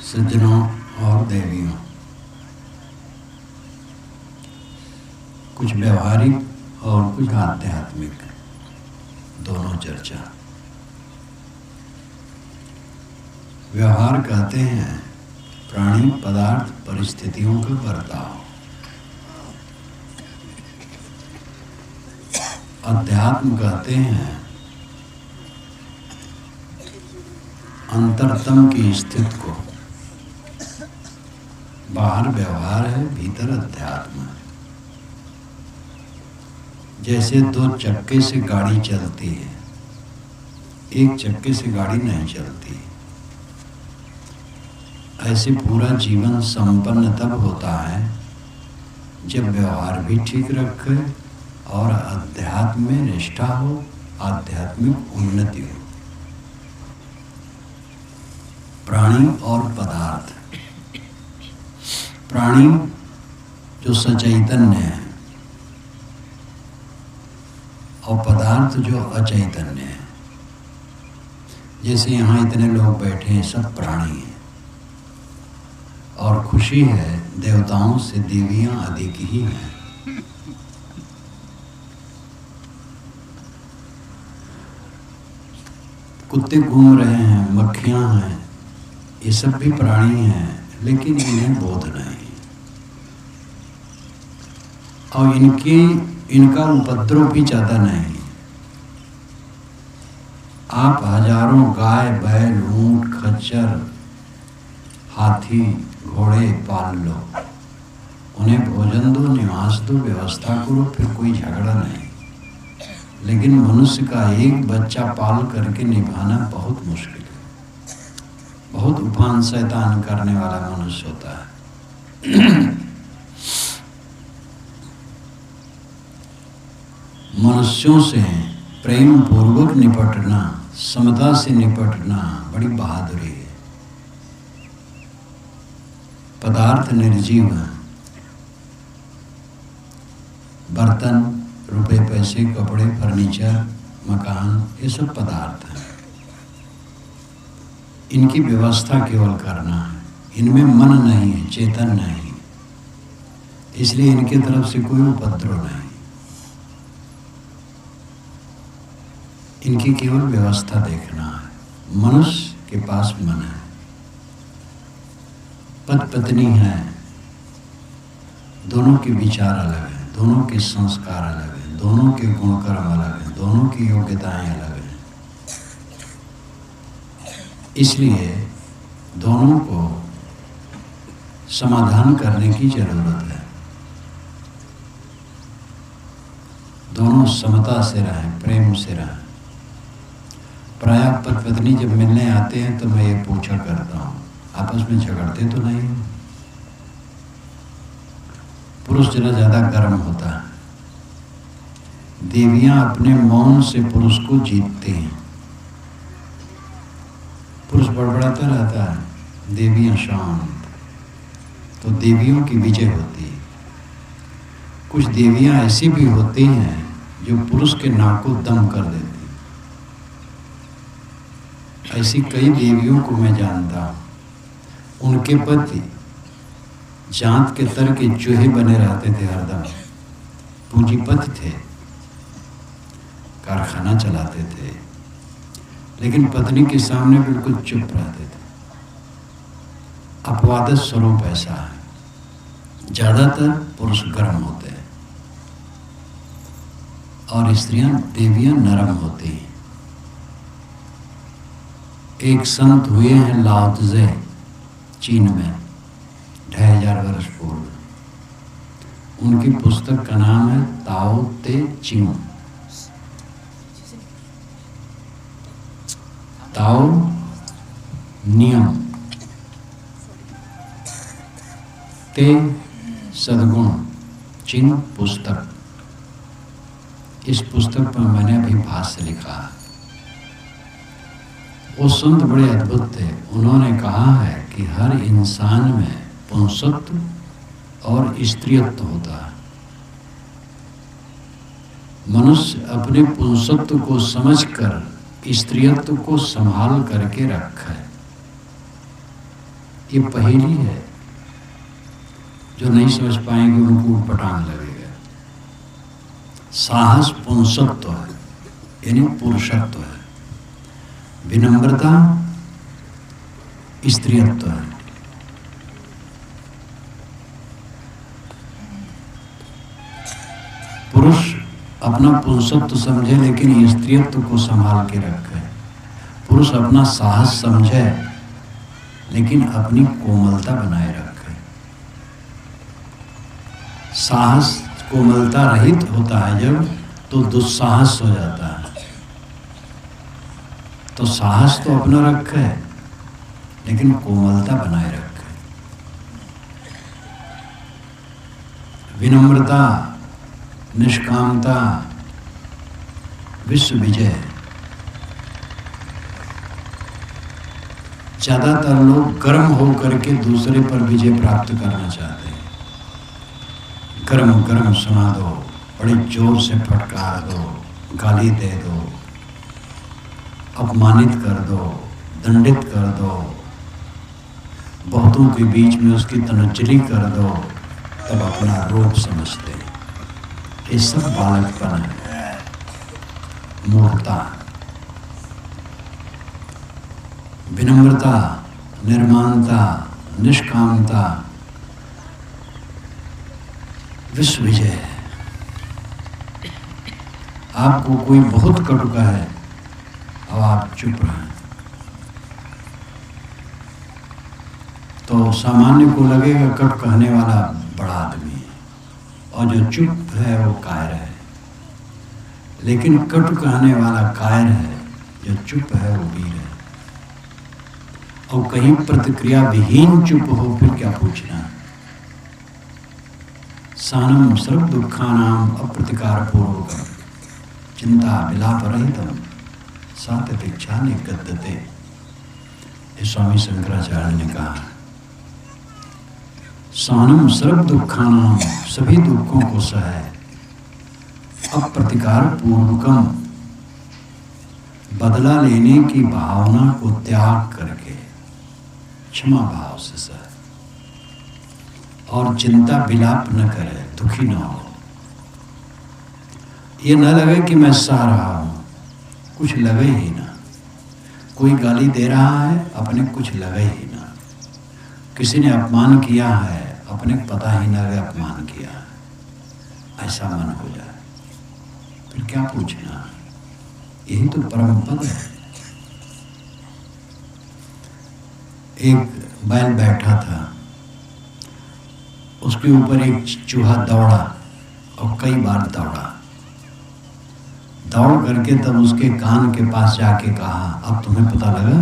सज्जनों और देवियों, कुछ व्यवहारिक और कुछ आध्यात्मिक दोनों चर्चा। व्यवहार कहते हैं प्राणी, पदार्थ, परिस्थितियों का बर्ताव। अध्यात्म कहते हैं अंतरतम की स्थिति को। बाहर व्यवहार है, भीतर अध्यात्म है। जैसे दो चक्के से गाड़ी चलती है, एक चक्के से गाड़ी नहीं चलती। ऐसे पूरा जीवन संपन्न तब होता है जब व्यवहार भी ठीक रखे और अध्यात्म में निष्ठा हो, आध्यात्मिक उन्नति हो। प्राणी और पदार्थ। प्राणी जो सचैतन्य है और पदार्थ जो अचैतन्य है। जैसे यहाँ इतने लोग बैठे हैं, सब प्राणी हैं और खुशी है, देवताओं से देवियां अधिक ही हैं। कुत्ते घूम रहे हैं, मक्खियां हैं, ये सब भी प्राणी हैं, लेकिन इन्हें बोध नहीं और इनका उपद्रव भी ज़्यादा नहीं। आप हजारों गाय, बैल, ऊंट, खच्चर, हाथी, घोड़े पाल लो, उन्हें भोजन दो, निवास दो, व्यवस्था करो, फिर कोई झगड़ा नहीं। लेकिन मनुष्य का एक बच्चा पाल करके निभाना बहुत मुश्किल है। बहुत उफान शैतान करने वाला मनुष्य होता है। मनुष्यों से प्रेम पूर्वक निपटना, समता से निपटना बड़ी बहादुरी है। पदार्थ निर्जीव हैं। बर्तन, रुपए, पैसे, कपड़े, फर्नीचर, मकान, ये सब पदार्थ हैं। इनकी व्यवस्था केवल करना है। इनमें मन नहीं है, चेतन नहीं, इसलिए इनकी तरफ से कोई उपद्रव नहीं। इनकी केवल व्यवस्था देखना है। मनुष्य के पास मन है, पति पत्नी है, दोनों के विचार अलग हैं, दोनों के संस्कार अलग हैं, दोनों के गुण कर्म अलग हैं, दोनों की योग्यताएं अलग हैं। इसलिए दोनों को समाधान करने की जरूरत है। दोनों समता से रहें, प्रेम से रहें। प्रायः पति पत्नी जब मिलने आते हैं तो मैं ये पूछा करता हूँ, आपस में झगड़ते तो नहीं? पुरुष जरा ज्यादा गर्म होता है। देवियां अपने मौन से पुरुष को जीतते हैं। पुरुष बड़बड़ाता रहता है, देवियां शांत, तो देवियों की विजय होती है। कुछ देवियां ऐसी भी होती हैं जो पुरुष के नाक को दम कर देती। ऐसी कई देवियों को मैं जानता हूँ। उनके पति जांत के तर के चूहे बने रहते थे, हरदम पूंजीपति थे, कारखाना चलाते थे, लेकिन पत्नी के सामने बिल्कुल चुप रहते थे। अपवाद स्वरूप ऐसा है। ज्यादातर पुरुष गर्म होते हैं और स्त्रियां, देवियां नरम होती हैं। एक संत हुए हैं लाओ त्से, चीन में 2500 वर्ष पूर्व। उनकी पुस्तक का नाम है ताओ ते चिंग। ताओ नियम, ते सद्गुण, चिंग पुस्तक। इस पुस्तक पर मैंने अभी भाष्य लिखा है। वो संत बड़े अद्भुत थे। उन्होंने कहा है कि हर इंसान में पुंसत्व और स्त्रीत्व होता है। मनुष्य अपने पुंसत्व को समझकर स्त्रीत्व को संभाल करके रखे। ये पहेली है, जो नहीं समझ पाएंगे उनको उटपटांग लगेगा। साहस पुंसत्व है, यानी पुरुषत्व है। विनम्रता स्त्रीत्व है। पुरुष अपना पुरुषत्व समझे लेकिन स्त्रीत्व को संभाल के रखे। पुरुष अपना साहस समझे लेकिन अपनी कोमलता बनाए रखे। साहस कोमलता रहित होता है जब, तो दुस्साहस हो जाता है। तो साहस तो अपना रखे लेकिन कोमलता बनाए रखे। विनम्रता, निष्कामता, विश्व विजय। ज्यादातर लोग गर्म होकर के दूसरे पर विजय प्राप्त करना चाहते हैं। गर्म गर्म सुना दो, बड़े जोर से फटकार दो, गाली दे दो, अपमानित कर दो, दंडित कर दो, बहुतों के बीच में उसकी तनज्जली कर दो, तब अपना रूप समझते हैं। ये सब बालकपन है, मूर्खता। विनम्रता, निर्माणता, निष्कामता विश्व विजय। आपको कोई बहुत कटु है और आप चुप रहें, तो सामान्य को लगेगा कट कहने वाला बड़ा आदमी है, और जो चुप है वो कायर है। लेकिन कट कहने वाला कायर है, जो चुप है वो वीर है। और कहीं प्रतिक्रिया विहीन चुप हो फिर क्या पूछना। सानम सर्व दुखानाम अप्रतिकार पूर्वक चिंता विलाप रहितम सात्यतिक्षा निगद्यते। स्वामी शंकराचार्य ने कहा, सानम सर्व दुखानाम, सभी दुखों को सहे, अप्रतिकार पूर्वकम, बदला लेने की भावना को त्याग करके क्षमा भाव से सहे, और चिंता विलाप न करे, दुखी न हो। ये न लगे कि मैं सह रहा हूं, कुछ लगे ही ना। कोई गाली दे रहा है, अपने कुछ लगे ही ना। किसी ने अपमान किया है, अपने पता ही ना लगे अपमान किया है। ऐसा मन हो जाए फिर क्या पूछना। यही तो परम पद है। एक बैल बैठा था, उसके ऊपर एक चूहा दौड़ा और कई बार दौड़ा। दौड़ करके तब उसके कान के पास जाके कहा, अब तुम्हें पता लगा?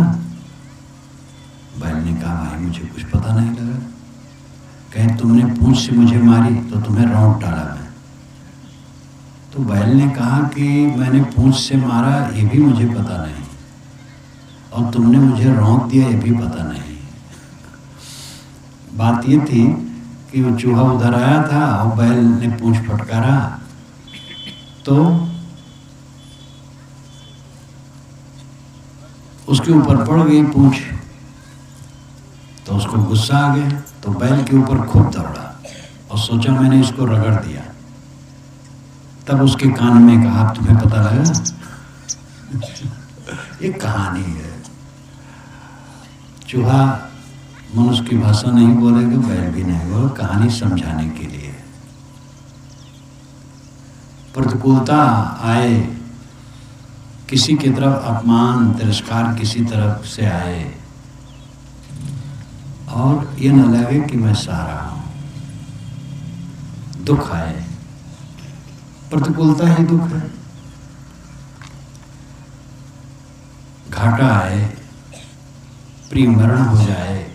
बैल ने कहा, भाई मुझे कुछ पता नहीं लगा। कहे, तुमने पूंछ से मुझे मारी तो तुम्हें रौंद डाला मैं। तो बैल ने कहा कि मैंने पूंछ से मारा ये भी मुझे पता नहीं, और तुमने मुझे रौंद दिया ये भी पता नहीं। बात ये थी कि वो चूहा उधर आया था और बैल ने पूंछ फटकारा, तो उसके ऊपर पड़ गई पूंछ, तो उसको गुस्सा आ गया। तो बैल के ऊपर खूब दौड़ा और सोचा मैंने इसको रगड़ दिया। तब उसके कान में कहा, तुम्हें पता लगा? ये कहानी है। चूहा मनुष्य की भाषा नहीं बोलेगा, बैल भी नहीं बोलेगा, कहानी समझाने के लिए। प्रतिकूलता आए, किसी की तरफ अपमान तिरस्कार किसी तरफ से आए, और ये न लगे कि मैं सह रहा हूं। दुख आए, प्रतिकूलता ही दुख है। घाटा आए, प्रिय मरण हो जाए,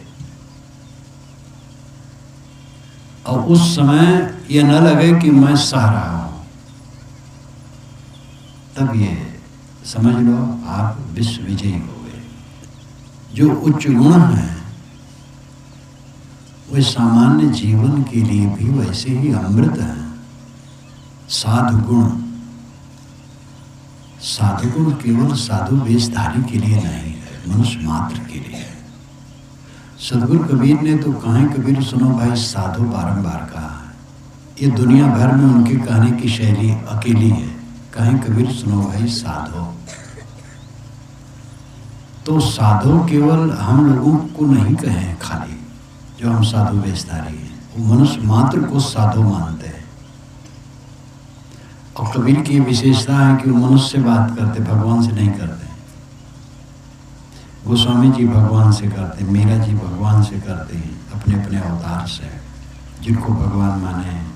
और उस समय ये न लगे कि मैं सह रहा हूं, तब ये समझ लो आप विश्व विजयी हो गए। जो उच्च गुण है वे सामान्य जीवन के लिए भी वैसे ही अमृत है। साधु गुण, साधु गुण केवल साधु वेशधारी के लिए नहीं है, मनुष्य मात्र के लिए है। सदगुरु कबीर ने तो कहें कबीर सुनो भाई साधु बारंबार कहा है। ये दुनिया भर में उनके कहने की शैली अकेली है, कहें कबीर सुनो भाई साधो। तो साधो केवल हम लोगों को नहीं कहें खाली, जो हम साधु वेशधारी हैं, वो मनुष्य मात्र को साधु मानते हैं। और कबीर की विशेषता है कि वो मनुष्य से बात करते, भगवान से नहीं करते। गोस्वामी जी भगवान से करते, मीरा जी भगवान से करते हैं, अपने अपने अवतार से, जिनको भगवान माने हैं।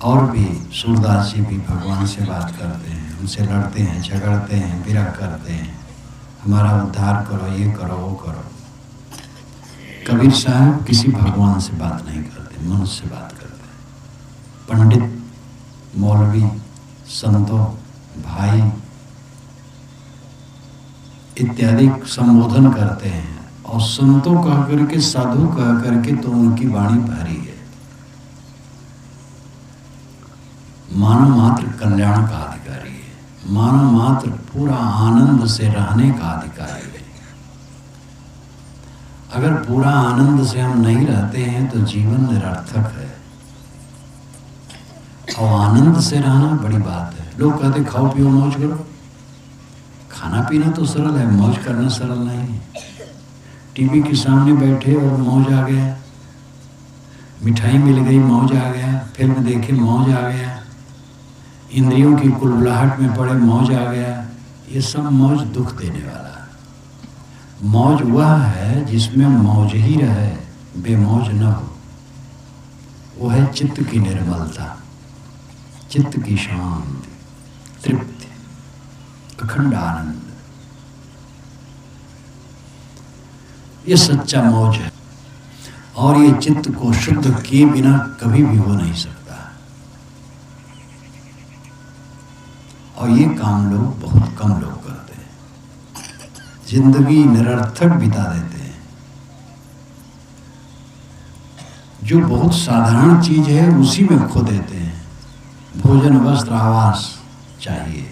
और भी सूरदास जी भी भगवान से बात करते हैं, उनसे लड़ते हैं, झगड़ते हैं, विरह करते हैं, हमारा उद्धार करो, ये करो, वो करो। कबीर साहब किसी भगवान से बात नहीं करते, मनुष्य से बात करते हैं। पंडित, मौलवी, संतों, भाई इत्यादि संबोधन करते हैं, और संतों कह करके, साधु कह करके तो उनकी वाणी भारी है। मानव मात्र कल्याण का अधिकारी है, मानव मात्र पूरा आनंद से रहने का अधिकारी है। अगर पूरा आनंद से हम नहीं रहते हैं तो जीवन निरर्थक है। और आनंद से रहना बड़ी बात है। लोग कहते खाओ पियो मौज करो, खाना पीना तो सरल है, मौज करना सरल नहीं है। टीवी के सामने बैठे और मौज आ गया, मिठाई मिल गई मौज आ गया, फिल्म देखे मौज आ गया, इंद्रियों की कुलबुलाहट में पड़े मौज आ गया। ये सब मौज दुख देने वाला है। मौज वह है जिसमें मौज ही रहे, बेमौज न हो। वो है चित्त की निर्मलता, चित्त की शांति, तृप्ति, अखंड आनंद। ये सच्चा मौज है, और ये चित्त को शुद्ध किए बिना कभी भी हो नहीं सकता। और ये काम लोग, बहुत कम लोग करते हैं, जिंदगी निरर्थक बिता देते हैं। जो बहुत साधारण चीज है उसी में खो देते हैं। भोजन, वस्त्र, आवास चाहिए,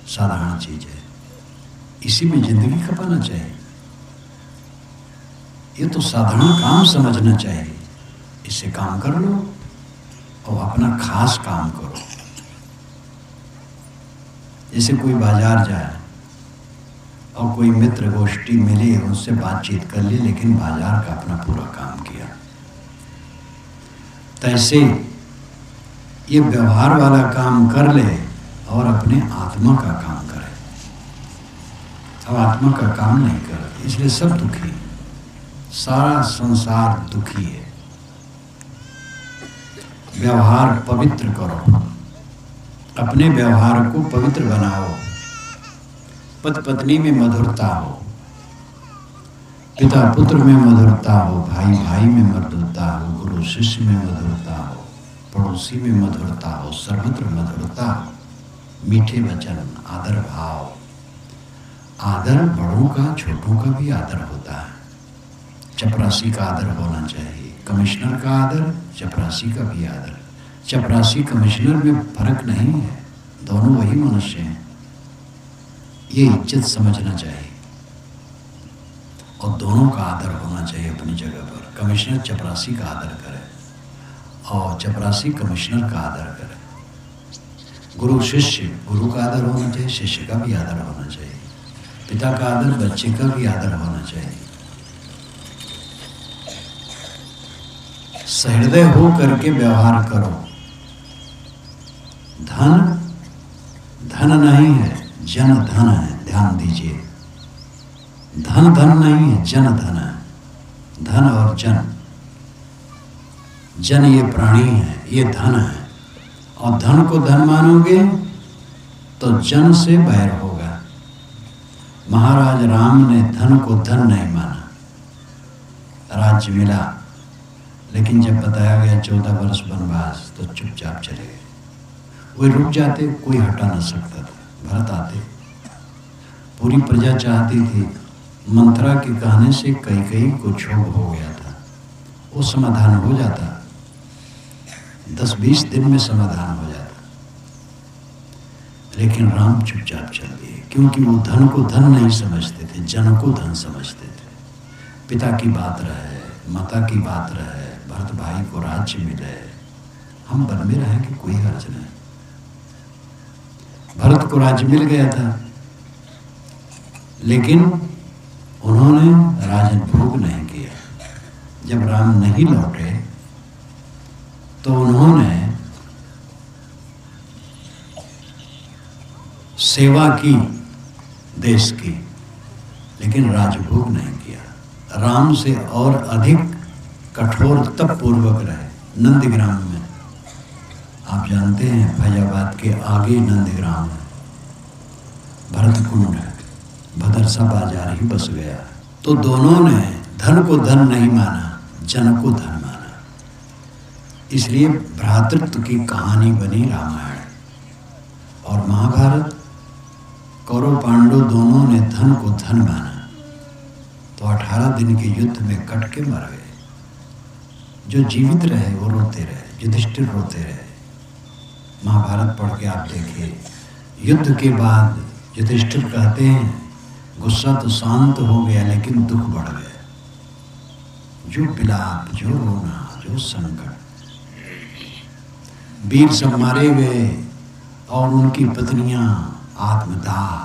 साधारण चीज है, इसी में जिंदगी खपाना चाहिए। ये तो साधारण काम समझना चाहिए। इससे काम कर लो और अपना खास काम करो। जैसे कोई बाजार जाए और कोई मित्र गोष्ठी मिली, उनसे बातचीत कर ली, लेकिन बाजार का अपना पूरा काम किया। तैसे ये व्यवहार वाला काम कर ले और अपने आत्मा का काम करे। अब आत्मा का काम नहीं करते, इसलिए सब दुखी, सारा संसार दुखी है। व्यवहार पवित्र करो, अपने व्यवहार को पवित्र बनाओ। पति पत्नी में मधुरता हो, पिता पुत्र में मधुरता हो, भाई भाई में मधुरता हो, गुरु शिष्य में मधुरता हो, पड़ोसी में मधुरता हो, सर्वत्र मधुरता हो, मीठे वचन, आदर भाव। आदर बड़ों का, छोटों का भी आदर होता है। चपरासी का आदर होना चाहिए, कमिश्नर का आदर, चपरासी का भी आदर। चपरासी कमिश्नर में फर्क नहीं है, दोनों वही मनुष्य हैं। ये इज्जत समझना चाहिए, और दोनों का आदर होना चाहिए अपनी जगह पर। कमिश्नर चपरासी का आदर करे और चपरासी कमिश्नर का आदर करे। गुरु शिष्य, गुरु का आदर होना चाहिए, शिष्य का भी आदर होना चाहिए। पिता का आदर, बच्चे का भी आदर होना चाहिए। सहृदय हो करके व्यवहार करो। धन धन नहीं है, जन धन है, ध्यान दीजिए। धन धन नहीं है, जन धन है। धन और जन, जन ये प्राणी है, ये धन है। और धन को धन मानोगे तो जन से बैर होगा। महाराज राम ने धन को धन नहीं माना, राज्य मिला, लेकिन जब बताया गया 14 वर्ष वनवास तो चुपचाप चले गए। वे रुक जाते, कोई हटा न सकता था। भरत आते, पूरी प्रजा चाहती थी। मंथरा के कहने से कई को क्षोभ हो गया था, वो समाधान हो जाता, 10-20 दिन में समाधान हो जाता। लेकिन राम चुपचाप चल दिए, क्योंकि वो धन को धन नहीं समझते थे, जन को धन समझते थे। पिता की बात रहे, माता की बात रहे, भरत भाई को राज्य मिले, हम वन में रहें कि कोई हर्ज नहीं। भरत को राज्य मिल गया था, लेकिन उन्होंने राजन भोग नहीं किया। जब राम नहीं लौटे तो उन्होंने सेवा की देश की, लेकिन राजभोग नहीं किया। राम से और अधिक कठोर तप पूर्वक रहे नंदग्राम में। आप जानते हैं फैजाबाद के आगे नंदग्राम है, भरतकुंड है, भदरसा बाजार ही बस गया। तो दोनों ने धन को धन नहीं माना, जन को धन माना। इसलिए भ्रातृत्व की कहानी बनी रामायण और महाभारत। कौरव पांडव दोनों ने धन को धन माना तो 18 दिन के युद्ध में कट के मर गए। जो जीवित रहे वो रोते रहे, युधिष्ठिर रोते रहे। महाभारत पढ़ के आप देखिए, युद्ध के बाद युधिष्ठिर कहते हैं गुस्सा तो शांत हो गया लेकिन दुख बढ़ गया। जो विलाप, जो रोना, जो संकट, वीर सब मारे गए और उनकी पत्नियां आत्मदाह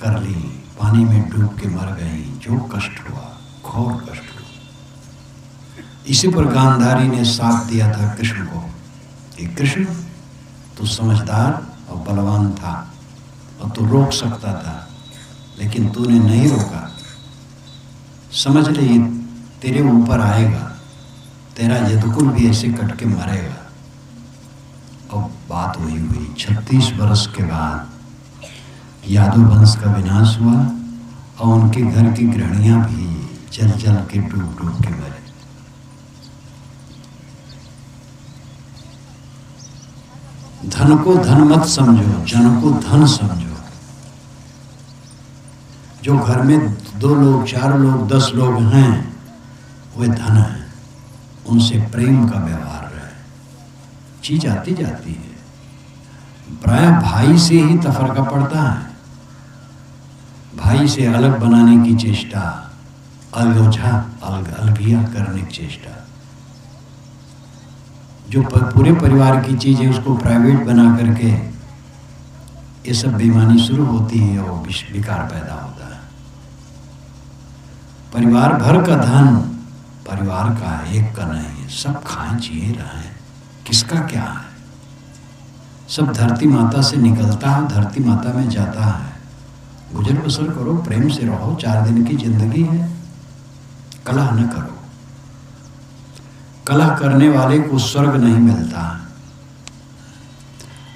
कर ली, पानी में डूब के मर गई। जो कष्ट हुआ, घोर कष्ट हुआ। इसी पर गांधारी ने साथ दिया था कृष्ण को कि कृष्ण तू समझदार और बलवान था और तू रोक सकता था, लेकिन तूने नहीं रोका। समझ ले ये तेरे ऊपर आएगा, तेरा यदुकुल भी ऐसे कट के मरेगा। और बात वही हुई। 36 वर्ष के बाद यादव वंश का विनाश हुआ और उनके घर की गृहणियां भी जल जल के डूब डूब के मरे। धन को धन मत समझो, जन को धन समझो। जो घर में 2 लोग, 4 लोग, 10 लोग हैं वे धन है। उनसे प्रेम का व्यवहार रहे। चीज आती जाती है। प्रायः भाई से ही तफरका पड़ता है। भाई से अलग बनाने की चेष्टा, अलगिया करने की चेष्टा। जो पूरे परिवार की चीज है उसको प्राइवेट बना करके ये सब बेईमानी शुरू होती है और विकार पैदा होता है। परिवार भर का धन परिवार का, एक का नहीं है। सब खाएं जिए रहें, किसका क्या है। सब धरती माता से निकलता है, धरती माता में जाता है। गुजर बसर करो, प्रेम से रहो। 4 दिन की जिंदगी है, कलह न करो। कलह करने वाले को स्वर्ग नहीं मिलता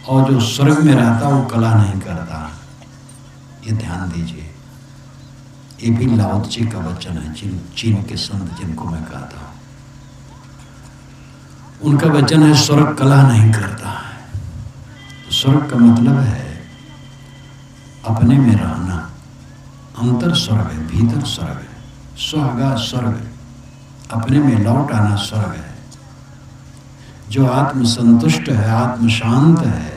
और जो स्वर्ग में रहता वो कलह नहीं करता। ये ध्यान दीजिए। ये भी लाओ त्से का वचन है, चीन के संत जिनको मैं कहता हूं, उनका वचन है स्वर्ग कलह नहीं करता है। स्वर्ग का मतलब है अपने में रहना। अंतर स्वर्ग है, भीतर स्वर्ग है। सुहागा स्वर्ग है, अपने में लौट आना स्वर्ग है। जो आत्म संतुष्ट है, आत्म शांत है,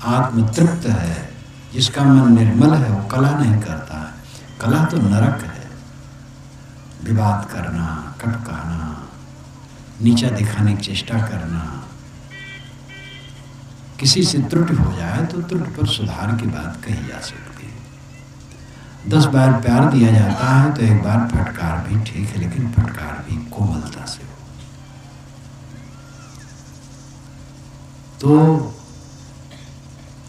आत्म तृप्त है, जिसका मन निर्मल है, वो कलह नहीं करता है। कलह तो नरक है। विवाद करना, कट कहना, नीचा दिखाने की चेष्टा करना। किसी से त्रुटि हो जाए तो त्रुटि पर सुधार की बात कही जा सकती है। 10 बार प्यार दिया जाता है तो एक बार फटकार भी ठीक है, लेकिन फटकार भी कोमलता से हो। तो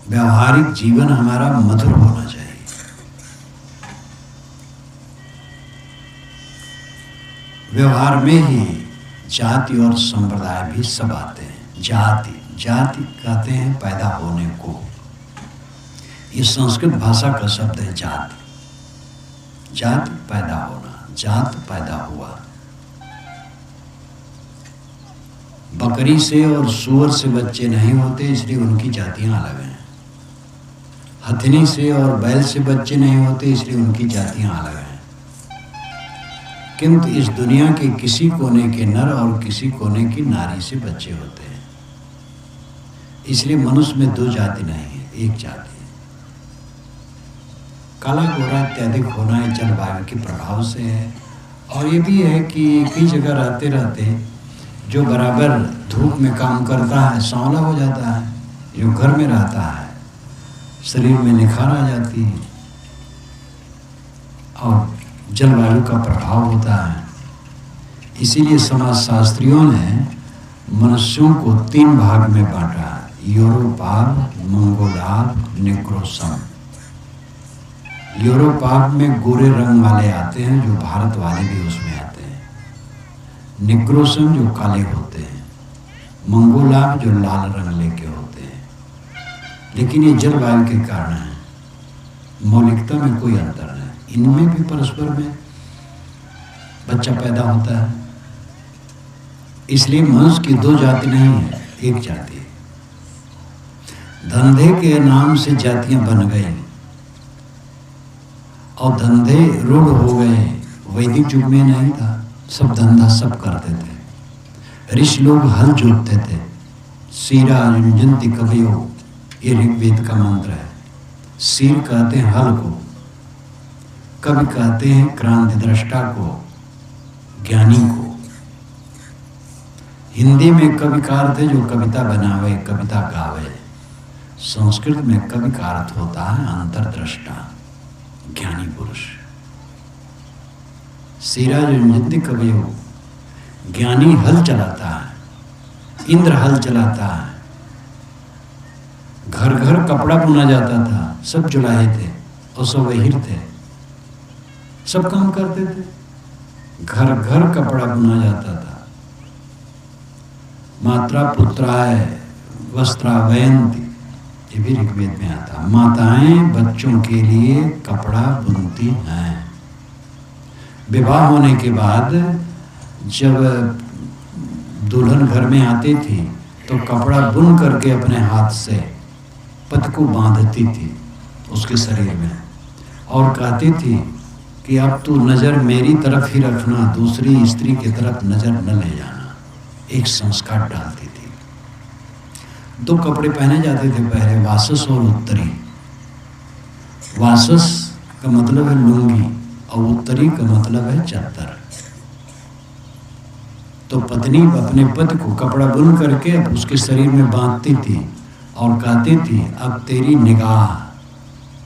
व्यवहारिक जीवन हमारा मधुर होना चाहिए। व्यवहार में ही जाति और संप्रदाय भी सब आते हैं। जाति कहते हैं पैदा होने को। ये संस्कृत भाषा का शब्द है जाति। जाति पैदा होना, जात पैदा हुआ। बकरी से और सूअर से बच्चे नहीं होते, इसलिए उनकी जातियां अलग हैं। हथनी से और बैल से बच्चे नहीं होते, इसलिए उनकी जातियां अलग हैं। किंतु इस दुनिया के किसी कोने के नर और किसी कोने की नारी से बच्चे होते हैं। इसलिए मनुष्य में 2 जाति नहीं है, एक जाति है। काला गोरा इत्यादि होना जलवायु के प्रभाव से है और ये भी है कि एक ही जगह रहते रहते जो बराबर धूप में काम करता है सांवला हो जाता है, जो घर में रहता है शरीर में निखार आ जाती है। और जलवायु का प्रभाव होता है। इसीलिए समाजशास्त्रियों ने मनुष्यों को 3 भाग में बांटा, यूरोपाग, मंगोलाग, निग्रोसम। यूरोपाग में गोरे रंग वाले आते हैं, जो भारत वाले भी उसमें आते हैं। निग्रोसम जो काले होते हैं, मंगोलाग जो लाल रंग लेके होते हैं। लेकिन ये जलवायु के कारण है, मौलिकता में कोई अंतर नहीं। इनमें भी परस्पर में बच्चा पैदा होता है। इसलिए मनुष्य की 2 जाति नहीं है, एक जाति है। धंधे के नाम से जातियां बन गई और धंधे रूढ़ हो गए। वैदिक युग में नहीं था, सब धंधा सब करते थे। ऋषि लोग हल जोतते थे। सीरा युंजंति कवयो, ये ऋग्वेद का मंत्र है। सीर कहते हैं हल को, कवि कहते हैं क्रांति दृष्टा को, ज्ञानी को। हिंदी में कविकार थे जो कविता बनावे, कविता गावे। संस्कृत में कवि का अर्थ होता है अंतर्दृष्टा, ज्ञानी पुरुष। सीरा युंजंति कवयो, ज्ञानी हल चलाता है, इंद्र हल चलाता है। घर घर कपड़ा बुना जाता था, सब जुलाहे थे और सब वहीर थे, सब काम करते थे। घर घर कपड़ा बुना जाता था। मात्रा पुत्राय वस्त्रावयंति, ये भी ऋग्वेद में आता। माताएं बच्चों के लिए कपड़ा बुनती हैं। विवाह होने के बाद जब दुल्हन घर में आती थी तो कपड़ा बुन करके अपने हाथ से पति को बांधती थी उसके शरीर में, और कहती थी कि अब तू नज़र मेरी तरफ ही रखना, दूसरी स्त्री की तरफ नज़र न ले जाना। एक संस्कार डालती थी। 2 कपड़े पहने जाते थे पहले, वासस और उत्तरी। वासस का मतलब है लुंगी और उत्तरी का मतलब है चादर। तो पत्नी अपने पति को कपड़ा बुन करके अब उसके शरीर में बांधती थी और कहती थी अब तेरी निगाह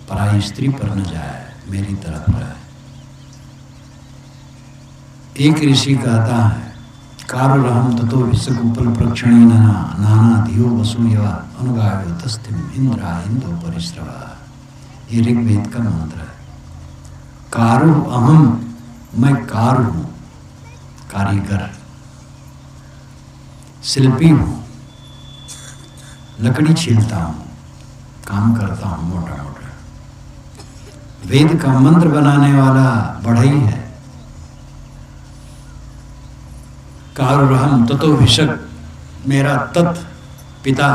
पराई स्त्री पर न जाए, मेरी तरफ रहे। एक ऋषि कहता है कारुरहम ततो विषकुपल प्रक्षणी नाना धियो वसूय अनुगायो तस्तिम इंद्रा इंदो परिश्रवा। ये ऋग्वेद का मंत्र है। कारु अहम, मैं कारु हूँ, कारीगर, शिल्पी हूँ, लकड़ी छीलता हूँ, काम करता हूँ मोटा मोटा। वेद का मंत्र बनाने वाला बढ़ई है। कारुरहम ततो भिषक, मेरा तत् पिता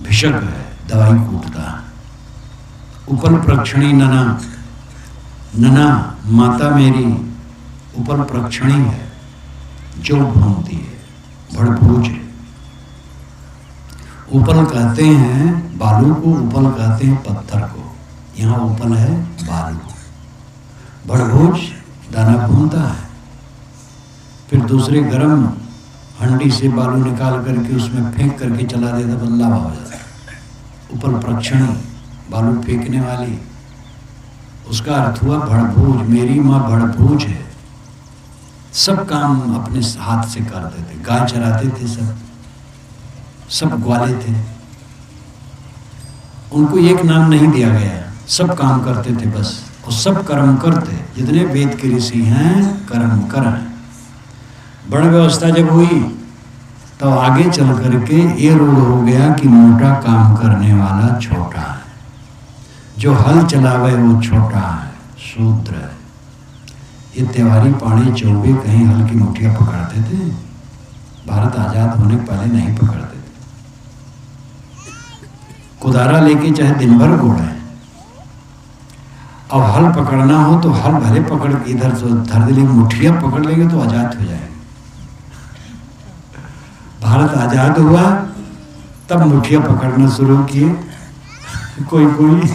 भिषक है, दवाई कूटता है। उपल प्रक्षणी नना, नना माता मेरी उपल प्रक्षणी है, जो घूमती है, भड़भूज है। उपल कहते हैं बालू को, उपल कहते हैं पत्थर को। यहाँ उपल है बालू। भड़भूज दाना भूनता है, फिर दूसरे गर्म हंडी से बालू निकाल करके उसमें फेंक करके चला देता, बदलावा हो जाता। उपल प्रक्षणी, बालू फेंकने वाली, उसका अर्थ हुआ भड़भूज। मेरी माँ भड़भूज है, सब काम अपने हाथ से करते थे। गाय चराते थे, सब ग्वाले थे। उनको एक नाम नहीं दिया गया, सब काम करते थे बस, और सब कर्म करते। जितने वेद के ऋषि हैं कर्म कर हैं। वर्ण व्यवस्था जब हुई तो आगे चल करके ये रूढ़ हो गया कि मोटा काम करने वाला छोटा है, जो हल चलावे वो छोटा है, शूद्र है। ये तिवारी पाणी चौबे कहीं हल की मुठिया पकड़ते थे। भारत आजाद होने पहले नहीं पकड़ते थे। कुदारा लेके चाहे दिन भर घोड़े, और हल पकड़ना हो तो हल भले पकड़ के इधर से उधर ले, मुठिया पकड़ लेंगे तो आजाद हो जाएंगे। भारत आजाद हुआ तब मुठिया पकड़ना शुरू किए कोई कोई।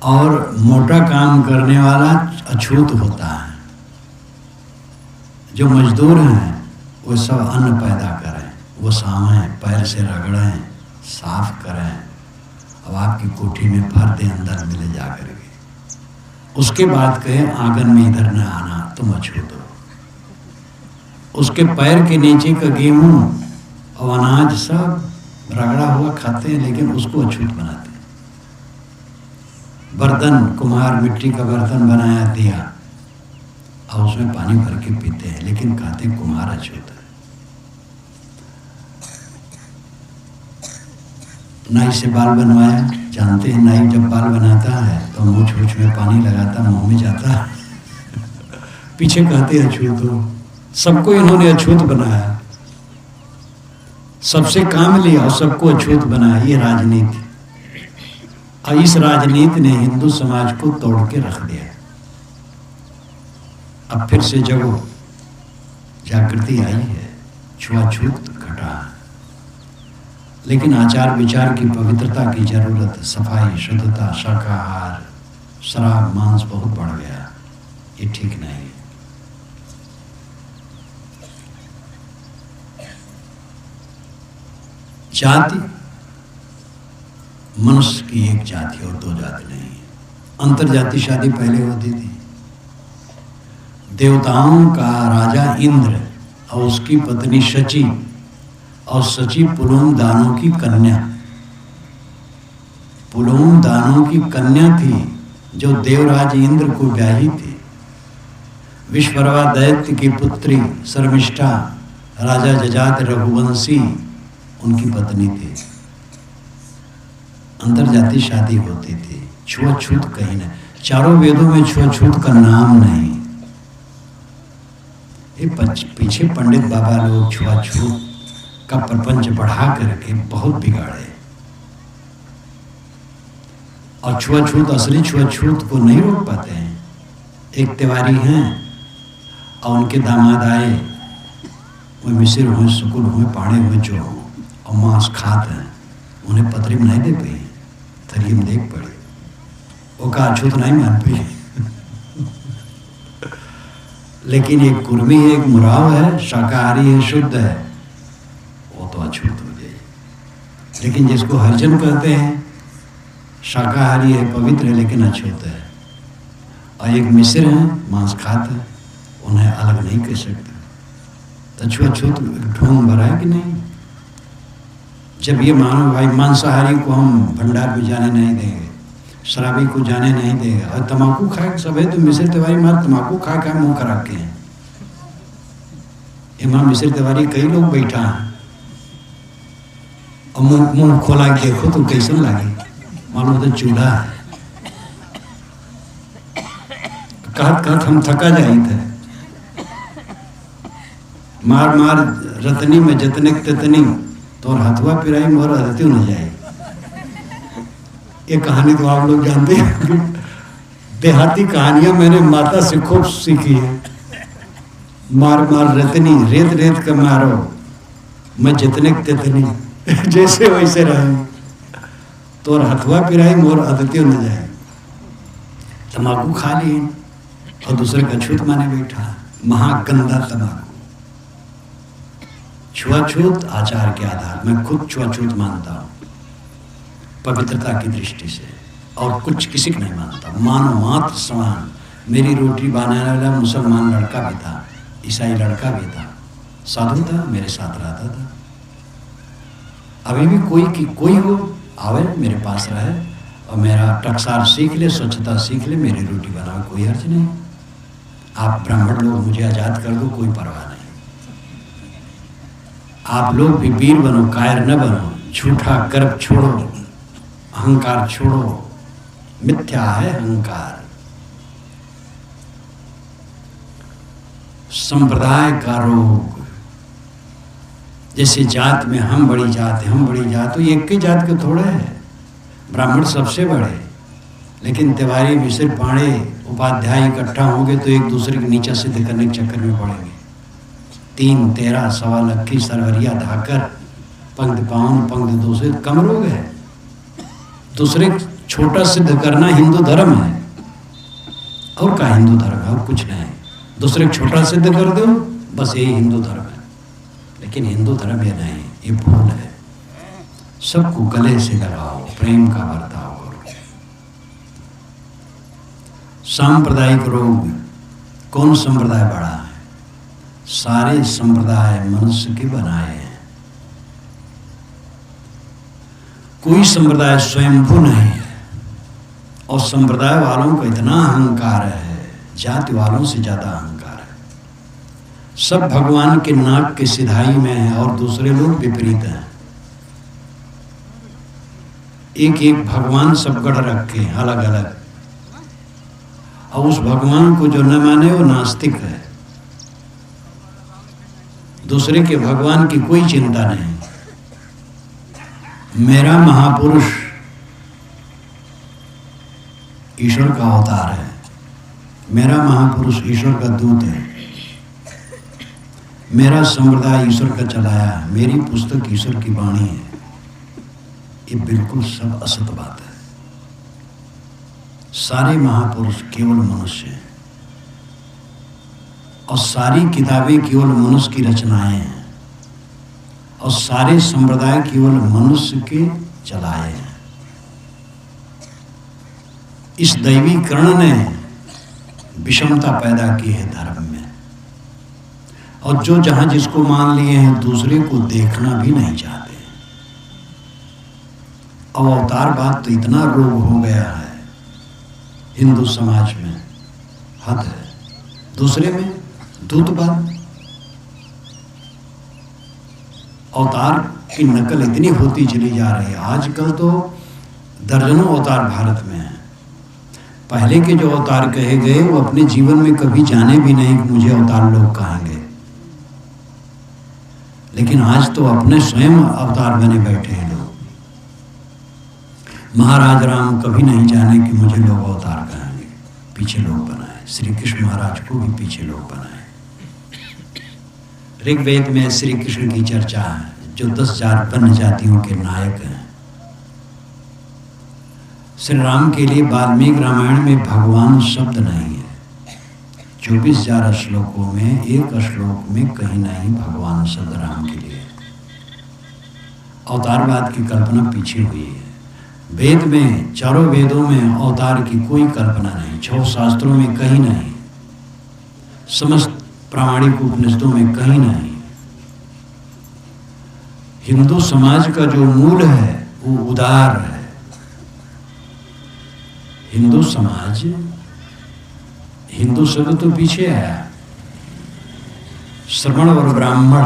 और मोटा काम करने वाला अछूत होता है। जो मजदूर हैं वो सब अन्न पैदा करें, वो सावें, पैर से रगड़ें, साफ करें, अब आपकी कोठी में भर दे अंदर मिले जा करके। उसके बाद कहें आंगन में इधर न आना, तुम अछूत हो। उसके पैर के नीचे का गेहूं और अनाज सब रगड़ा हुआ खाते हैं, लेकिन उसको अछूत बनाते हैं। बर्तन, कुम्हार मिट्टी का बर्तन बनाया दिया और उसमें पानी भर के पीते हैं, लेकिन कहते हैं कुम्हार अछूत है। नाई से बाल बनवाया, जानते हैं नाई जब बाल बनाता है तो मूछ मूछ में पानी लगाता, मुंह में जाता, पीछे कहते अछूत हो। सबको इन्होंने अछूत बनाया, सबसे काम लिया और सबको अछूत बनाया। ये राजनीति, और इस राजनीति ने हिंदू समाज को तोड़ के रख दिया। अब फिर से जगो, जागृति आई है, छुआछूत घटा। लेकिन आचार विचार की पवित्रता की जरूरत, सफाई, शुद्धता, शाकाहार, शराब, मांस बहुत बढ़ गया, ये ठीक नहीं है। जाति, मनुष्य की एक जाति और दो जाति नहीं है। अंतरजाति शादी पहले होती थी। देवताओं का राजा इंद्र और उसकी पत्नी शची, और शची पुलोम दानों की कन्या, पुलोम दानों की कन्या थी जो देवराज इंद्र को ब्याही थी। विश्वकर्मा दैत्य की पुत्री शर्मिष्ठा राजा जजात रघुवंशी उनकी पत्नी थी। अंतरजाति शादी होती थी। छुआछूत कहीं नहीं, चारों वेदों में छुआछूत का नाम नहीं। ये पीछे पंडित बाबा लोग छुआछूत का प्रपंच बढ़ा करके बहुत बिगाड़े, और छुआछूत, असली छुआछूत को नहीं रोक पाते हैं। एक तिवारी हैं और उनके दामाद आए, वो मिसिर हुए, सुकुल हुए, पाड़े हुए जो हो, और मांस खाते हैं, उन्हें पतरी में नहीं दे पाई, थरी में देख पड़ी, वो का अछूत नहीं मान पाई। लेकिन एक कुर्मी है, एक मुराव है, शाकाहारी है, शुद्ध है, वो तो अछूत हो जाए। लेकिन जिसको हरिजन कहते हैं, शाकाहारी है, पवित्र है, लेकिन अछूत है, और एक मिस्र है, मांस खाते हैं, उन्हें अलग नहीं कह सकते। तो छुआछूत ढोंग भरा है कि नहीं? जब ये मानो भाई मांसाहारी को हम भंडार में जाने नहीं देंगे, शराबी को जाने नहीं देंगे, और तम्बाकू खाए सब है, तो मिसिर तिवारी मार तम्बाकू खा खा मुंह करा के हैं। इमाम मिसिर तिवारी कई लोग बैठा हैं, और मुंह खोला के देखो तो कैसे लगे, मालूम तो चूल्हा है। कहत कहत हम थका जाए थे, मार मार रतनी में जतने ततनी, तो हथवा पिराई मोर हरती न जाए। ये कहानी तो आप लोग जानते हैं। देहाती कहानियां मैंने माता से खूब सीखी है। मार मार रतनी, रेत रेत का मारो, मैं जितने ततनी, जैसे वैसे रहे, तो हथवा पिराई मोर अदतियों न जाए। तम्बाकू खा ली और दूसरे का छूत माने बैठा, महागंदा तम्बाकू। छुआछूत आचार के आधार, मैं खुद छुआछूत मानता हूँ पवित्रता की दृष्टि से, और कुछ किसी को नहीं मानता। मानो मात्र समान। मेरी रोटी बनाने वाला मुसलमान लड़का भी था, ईसाई लड़का भी था, साधु था, मेरे साथ रहता था। अभी भी कोई हो आवे मेरे पास रहे और मेरा टकसार सीख ले, स्वच्छता सीख ले, मेरी रोटी बनाओ, कोई अर्ज नहीं। आप ब्राह्मण लोग मुझे आज़ाद कर दो, कोई परवाह नहीं। आप लोग भी वीर बनो, कायर न बनो, झूठा गर्व छोड़ो, अहंकार छोड़ो, मिथ्या है अहंकार। संप्रदाय का रोग, जैसे जात में हम बड़ी जात है, हम बड़ी जात, तो एक ही जात के थोड़े है, ब्राह्मण सबसे बड़े, लेकिन तिवारी मिसिर पाड़े उपाध्याय इकट्ठा होंगे तो एक दूसरे के नीचा सिद्ध करने के चक्कर में पड़ेंगे। 3, 13, सवा लक्की सरवरिया धाकर पंक्ति पावन पंक्ति दूसरे कम रोग है। दूसरे छोटा सिद्ध करना हिंदू धर्म है। और क्या हिंदू धर्म है? और कुछ नहीं। दूसरे को छोटा सिद्ध कर दो, बस यही हिंदू धर्म है। लेकिन हिंदू धर्म ये नहीं, ये भूल है। सबको गले से लगाओ, प्रेम का बर्ताव करो। सांप्रदायिक रोग, कौन संप्रदाय बड़ा है? सारे संप्रदाय मनुष्य के बनाए हैं। कोई संप्रदाय स्वयंभू नहीं है। और संप्रदाय वालों को इतना अहंकार है, जाति वालों से ज्यादा अहंकार है। सब भगवान के नाक के सिधाई में है और दूसरे लोग विपरीत हैं। एक एक भगवान सब गढ़ रखे अलग अलग, और उस भगवान को जो न माने वो नास्तिक है। दूसरे के भगवान की कोई चिंता नहीं। मेरा महापुरुष ईश्वर का अवतार है, मेरा महापुरुष ईश्वर का दूत है, मेरा संप्रदाय ईश्वर का चलाया है, मेरी पुस्तक ईश्वर की वाणी है। ये बिल्कुल सब असत बात है। सारे महापुरुष केवल मनुष्य हैं और सारी किताबें केवल मनुष्य की रचनाएं हैं और सारे संप्रदाय केवल मनुष्य के चलाए हैं। इस दैवीकरण ने विषमता पैदा की है धर्म में, और जो जहां जिसको मान लिए हैं दूसरे को देखना भी नहीं चाहते। अब अवतारवाद तो इतना रोग हो गया है हिंदू समाज में, हद है। दूसरे में दूतवाद, अवतार की नकल इतनी होती चली जा रही है। आजकल तो दर्जनों अवतार भारत में हैं। पहले के जो अवतार कहे गए वो अपने जीवन में कभी जाने भी नहीं कि मुझे अवतार लोग कहेंगे, लेकिन आज तो अपने स्वयं अवतार बने बैठे हैं लोग। महाराज राम कभी नहीं जाने कि मुझे लोग अवतार कहेंगे, पीछे लोग बनाए। श्री कृष्ण महाराज को भी पीछे लोग बनाए। ऋग्वेद में श्री कृष्ण की चर्चा है, जो 10,000 वन्य जातियों के नायक हैं। श्री राम के लिए वाल्मीकि रामायण में भगवान शब्द नहीं है। 24,000 श्लोकों में एक श्लोक में कहीं नहीं भगवान शब्द राम के लिए। अवतारवाद की कल्पना पीछे हुई है। वेद में, चारों वेदों में अवतार की कोई कल्पना नहीं, 6 शास्त्रों में कहीं नहीं, समस्त प्रामाणिक उपनिषदों में कहीं नहीं। हिंदू समाज का जो मूल है वो उदार है। हिंदू समाज, हिंदू शब्द तो पीछे आया। श्रमण और ब्राह्मण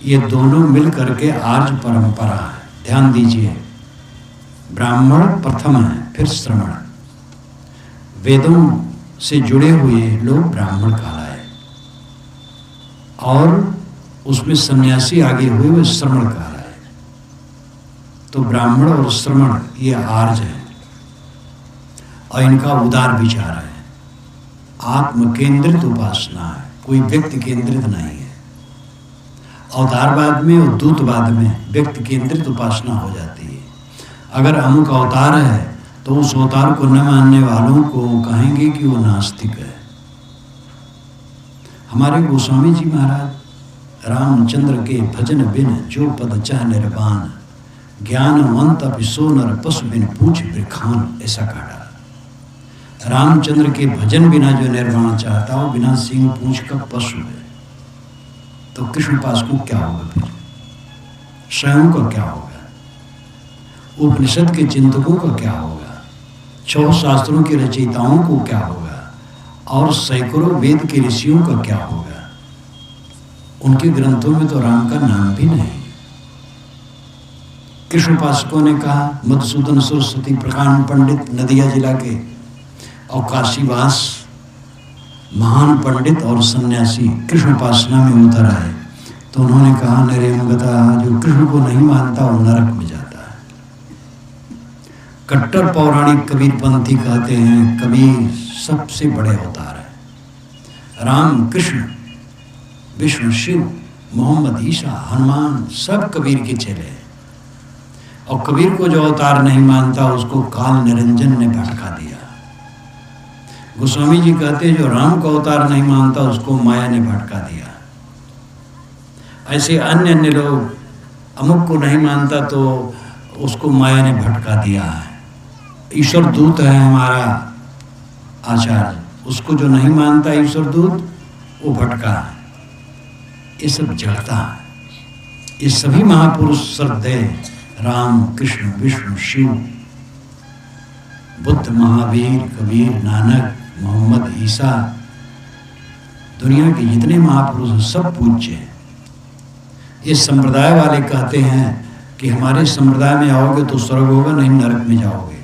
ये दोनों मिल करके आर्य परंपरा है। ध्यान दीजिए, ब्राह्मण प्रथम है, फिर श्रमण। वेदों से जुड़े हुए लोग ब्राह्मण कहलाए और उसमें सन्यासी आगे हुए वे श्रमण कहलाए। तो ब्राह्मण और श्रमण ये आर्य है और इनका उदार विचार है। आत्म केंद्रित उपासना है, कोई व्यक्ति केंद्रित नहीं है। अवतारवाद में और दूतवाद में व्यक्ति केंद्रित उपासना हो जाती है। अगर अमुक अवतार है तो उस अवतार को न मानने वालों को कहेंगे कि वो नास्तिक है। हमारे गोस्वामी जी महाराज रामचंद्र के भजन बिन जो पद चाह निर्वाण, ज्ञानवंत अपिसो नर पशु बिन पूछ बिरखान, ऐसा कहा। रामचंद्र के भजन बिना जो निर्वाण चाहता हो, बिना सिंह पूछ का पशु है। तो कृष्ण पास को क्या होगा? फिर स्वयं को क्या होगा? उपनिषद के चिंतकों का क्या होगा? 6 शास्त्रों के रचयिताओं को क्या होगा? और सैकड़ों वेद के ऋषियों का क्या होगा? उनके ग्रंथों में तो राम का नाम भी नहीं। कृष्ण उपासकों ने कहा, मधुसूदन सरस्वती प्रकांड पंडित नदिया जिला के और काशीवास महान पंडित और सन्यासी कृष्ण उपासना में उतर आए, तो उन्होंने कहा, नरेमगता, जो कृष्ण को नहीं मानता वो नरक में जाता है। कट्टर पौराणिक कबीरपंथी कहते हैं कबीर सबसे बड़े अवतार है। राम, कृष्ण, विष्णु, शिव, मोहम्मद, ईसा, हनुमान सब कबीर के चेले हैं। और कबीर को जो अवतार नहीं मानता उसको काल निरंजन ने भटका दिया। गोस्वामी जी कहते जो राम को अवतार नहीं मानता उसको माया ने भटका दिया। ऐसे अन्य अन्य लोग, अमुक को नहीं मानता तो उसको माया ने भटका दिया है। ईश्वर दूत है हमारा आचार्य, उसको जो नहीं मानता ईश्वर दूत वो भटका है। ये सब जड़ता है। ये सभी महापुरुष श्रद्धेय राम, कृष्ण, विष्णु, शिव, बुद्ध, महावीर, कबीर, नानक, मोहम्मद, ईसा, दुनिया के जितने महापुरुष हैं सब पूज्य हैं। ये संप्रदाय वाले कहते हैं कि हमारे संप्रदाय में आओगे तो स्वर्ग होगा, नहीं नरक में जाओगे।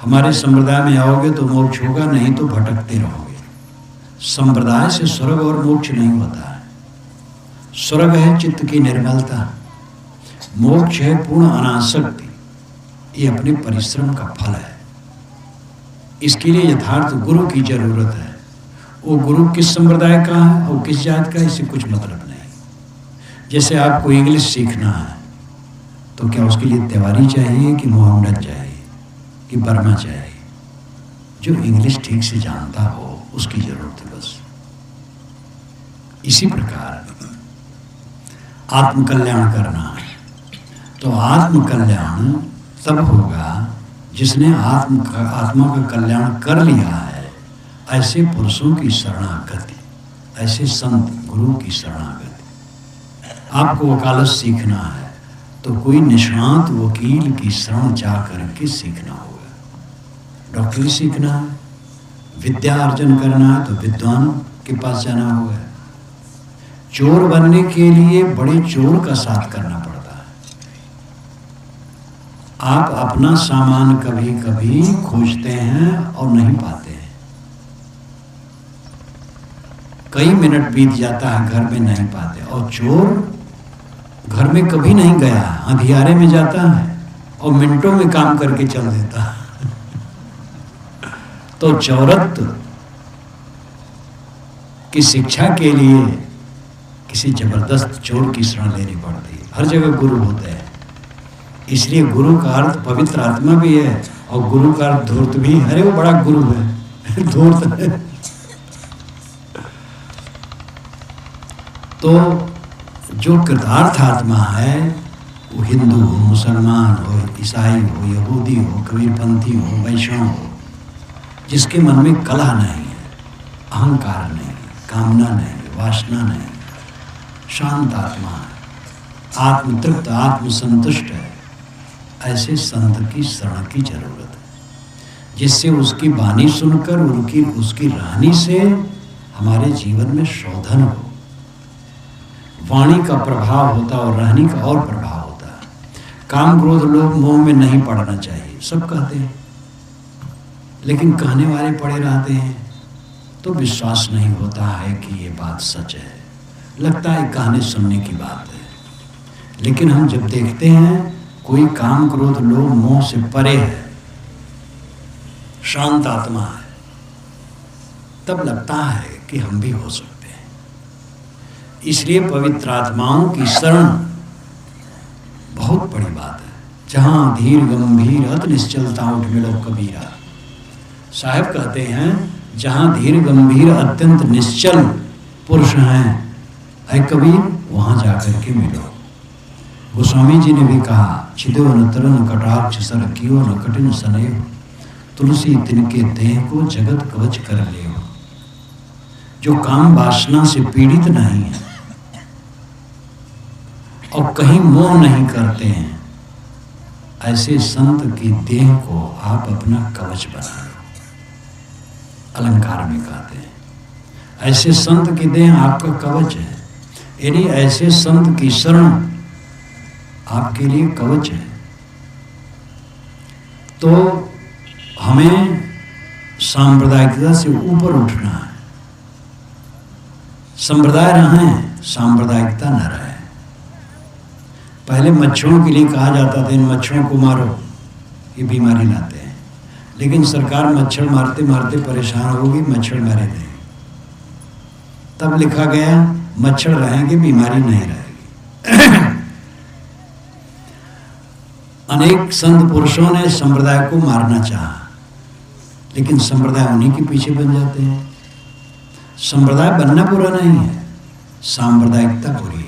हमारे संप्रदाय में आओगे तो मोक्ष होगा, नहीं तो भटकते रहोगे। संप्रदाय से स्वर्ग और मोक्ष नहीं होता है। स्वर्ग है चित्त की निर्मलता, मोक्ष है पूर्ण अनासक्ति। ये अपने परिश्रम का फल है। इसके लिए यथार्थ गुरु की जरूरत है। वो गुरु किस संप्रदाय का है और किस जात का है इससे कुछ मतलब नहीं। जैसे आपको इंग्लिश सीखना है तो क्या उसके लिए तिवारी चाहिए कि मोहम्मद चाहिए कि बर्मा चाहिए? जो इंग्लिश ठीक से जानता हो उसकी जरूरत है बस। इसी प्रकार आत्मकल्याण करना है तो आत्मकल्याण तब होगा जिसने आत्मा का कल्याण कर लिया है। ऐसे पुरुषों की शरणागति, ऐसे संत गुरु की शरणागति। आपको वकालत सीखना है तो कोई निष्णात वकील की शरण जा करके सीखना होगा। डॉक्टरी सीखना है, विद्या अर्जन करना है तो विद्वान के पास जाना होगा। चोर बनने के लिए बड़े चोर का साथ करना पड़ता है। आप अपना सामान कभी कभी खोजते हैं और नहीं पाते हैं। कई मिनट बीत जाता है घर में नहीं पाते, और चोर घर में कभी नहीं गया, अंधियारे में जाता है और मिनटों में काम करके चल देता है। तो चौरत्व की शिक्षा के लिए किसी जबरदस्त चोर की शरण लेनी पड़ती है। हर जगह गुरु होते हैं, इसलिए गुरु का अर्थ पवित्र आत्मा भी है और गुरु का अर्थ धूर्त भी। अरे वो बड़ा गुरु है धूर्त है। तो जो कृतार्थ आत्मा है वो हिंदू हो, मुसलमान हो, ईसाई हो, यहूदी हो, कबीरपंथी हो, वैष्णव हो, जिसके मन में कलह नहीं है, अहंकार नहीं, कामना नहीं, वासना नहीं, शांत आत्मा है, आत्मतृप्त, आत्मसंतुष्ट है, ऐसे संत की शरण की जरूरत है। जिससे उसकी वाणी सुनकर उसकी रहनी से हमारे जीवन में शोधन हो। वाणी का प्रभाव होता और रहनी का और प्रभाव होता है। काम क्रोध लोभ मोह में नहीं पड़ना चाहिए, सब कहते हैं, लेकिन कहने वाले पड़े रहते हैं तो विश्वास नहीं होता है कि ये बात सच है। लगता है कहने सुनने की बात है, लेकिन हम जब देखते हैं कोई काम क्रोध लोभ मोह से परे है, शांत आत्मा है, तब लगता है कि हम भी हो सकते हैं। इसलिए पवित्र आत्माओं की शरण बहुत बड़ी बात है। जहाँ धीर गंभीर अत निश्चलता उठ मिलो कबीरा। साहब कहते हैं जहाँ धीर गंभीर अत्यंत निश्चल पुरुष हैं, ऐ कबीर वहाँ जाकर के मिलो। गोस्वामी जी ने भी कहा, छिदो न तरन कटाक्ष सर कियो न कठिन सनेह, तुलसी तिनके देह को जगत कवच कर ले। जो काम वासना से पीड़ित नहीं है और कहीं मोह नहीं करते हैं, ऐसे संत की देह को आप अपना कवच बना लो। अलंकार में कहते हैं ऐसे संत की देह आपका कवच है, यानी ऐसे संत की शरण आपके लिए कवच है। तो हमें सांप्रदायिकता से ऊपर उठना है। संप्रदाय रहें, सांप्रदायिकता न रहे। पहले मच्छरों के लिए कहा जाता था इन मच्छरों को मारो, ये बीमारी लाते हैं, लेकिन सरकार मच्छर मारते मारते परेशान होगी, मच्छर मारे नहीं। तब लिखा गया मच्छर रहेंगे बीमारी नहीं रहेगी। अनेक संत पुरुषों ने संप्रदाय को मारना चाहा, लेकिन संप्रदाय उन्हीं के पीछे बन जाते हैं। संप्रदाय बनना बुरा नहीं है, सांप्रदायिकता बुरी है।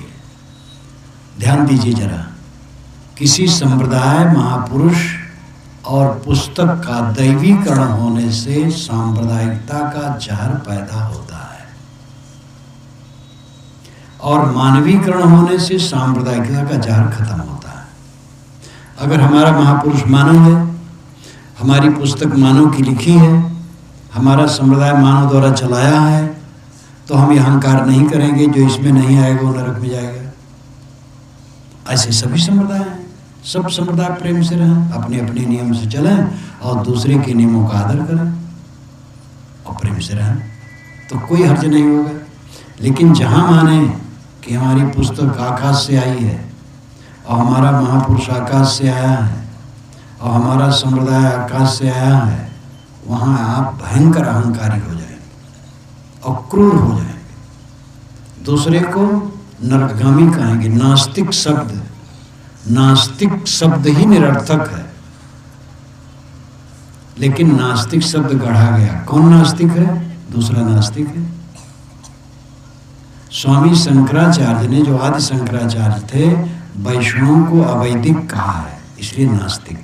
ध्यान दीजिए जरा, किसी संप्रदाय, महापुरुष और पुस्तक का दैवीकरण होने से सांप्रदायिकता का जहर पैदा होता है, और मानवीकरण होने से सांप्रदायिकता का जहर खत्म होता है। अगर हमारा महापुरुष मानव है, हमारी पुस्तक मानव की लिखी है, हमारा संप्रदाय मानव द्वारा चलाया है, तो हम ये अहंकार नहीं करेंगे जो इसमें नहीं आएगा वो नरक में जाएगा। ऐसे सभी संप्रदाय हैं। सब संप्रदाय प्रेम से रहें, अपने अपने नियम से चलें और दूसरे के नियमों का आदर करें और प्रेम से रहें, तो कोई हर्ज नहीं होगा। लेकिन जहाँ माने कि हमारी पुस्तक आकाश से आई है और हमारा महापुरुष आकाश से आया है और हमारा संप्रदाय आकाश से आया है, वहाँ आप भयंकर अहंकारी हो जाएंगे और क्रूर हो जाएंगे, दूसरे को नरकगामी कहेंगे। नास्तिक शब्द ही निरर्थक है, लेकिन नास्तिक शब्द गढ़ा गया। कौन नास्तिक है? दूसरा नास्तिक है। स्वामी शंकराचार्य ने, जो आदि शंकराचार्य थे, वैष्णव को अवैदिक कहा है, इसलिए नास्तिक।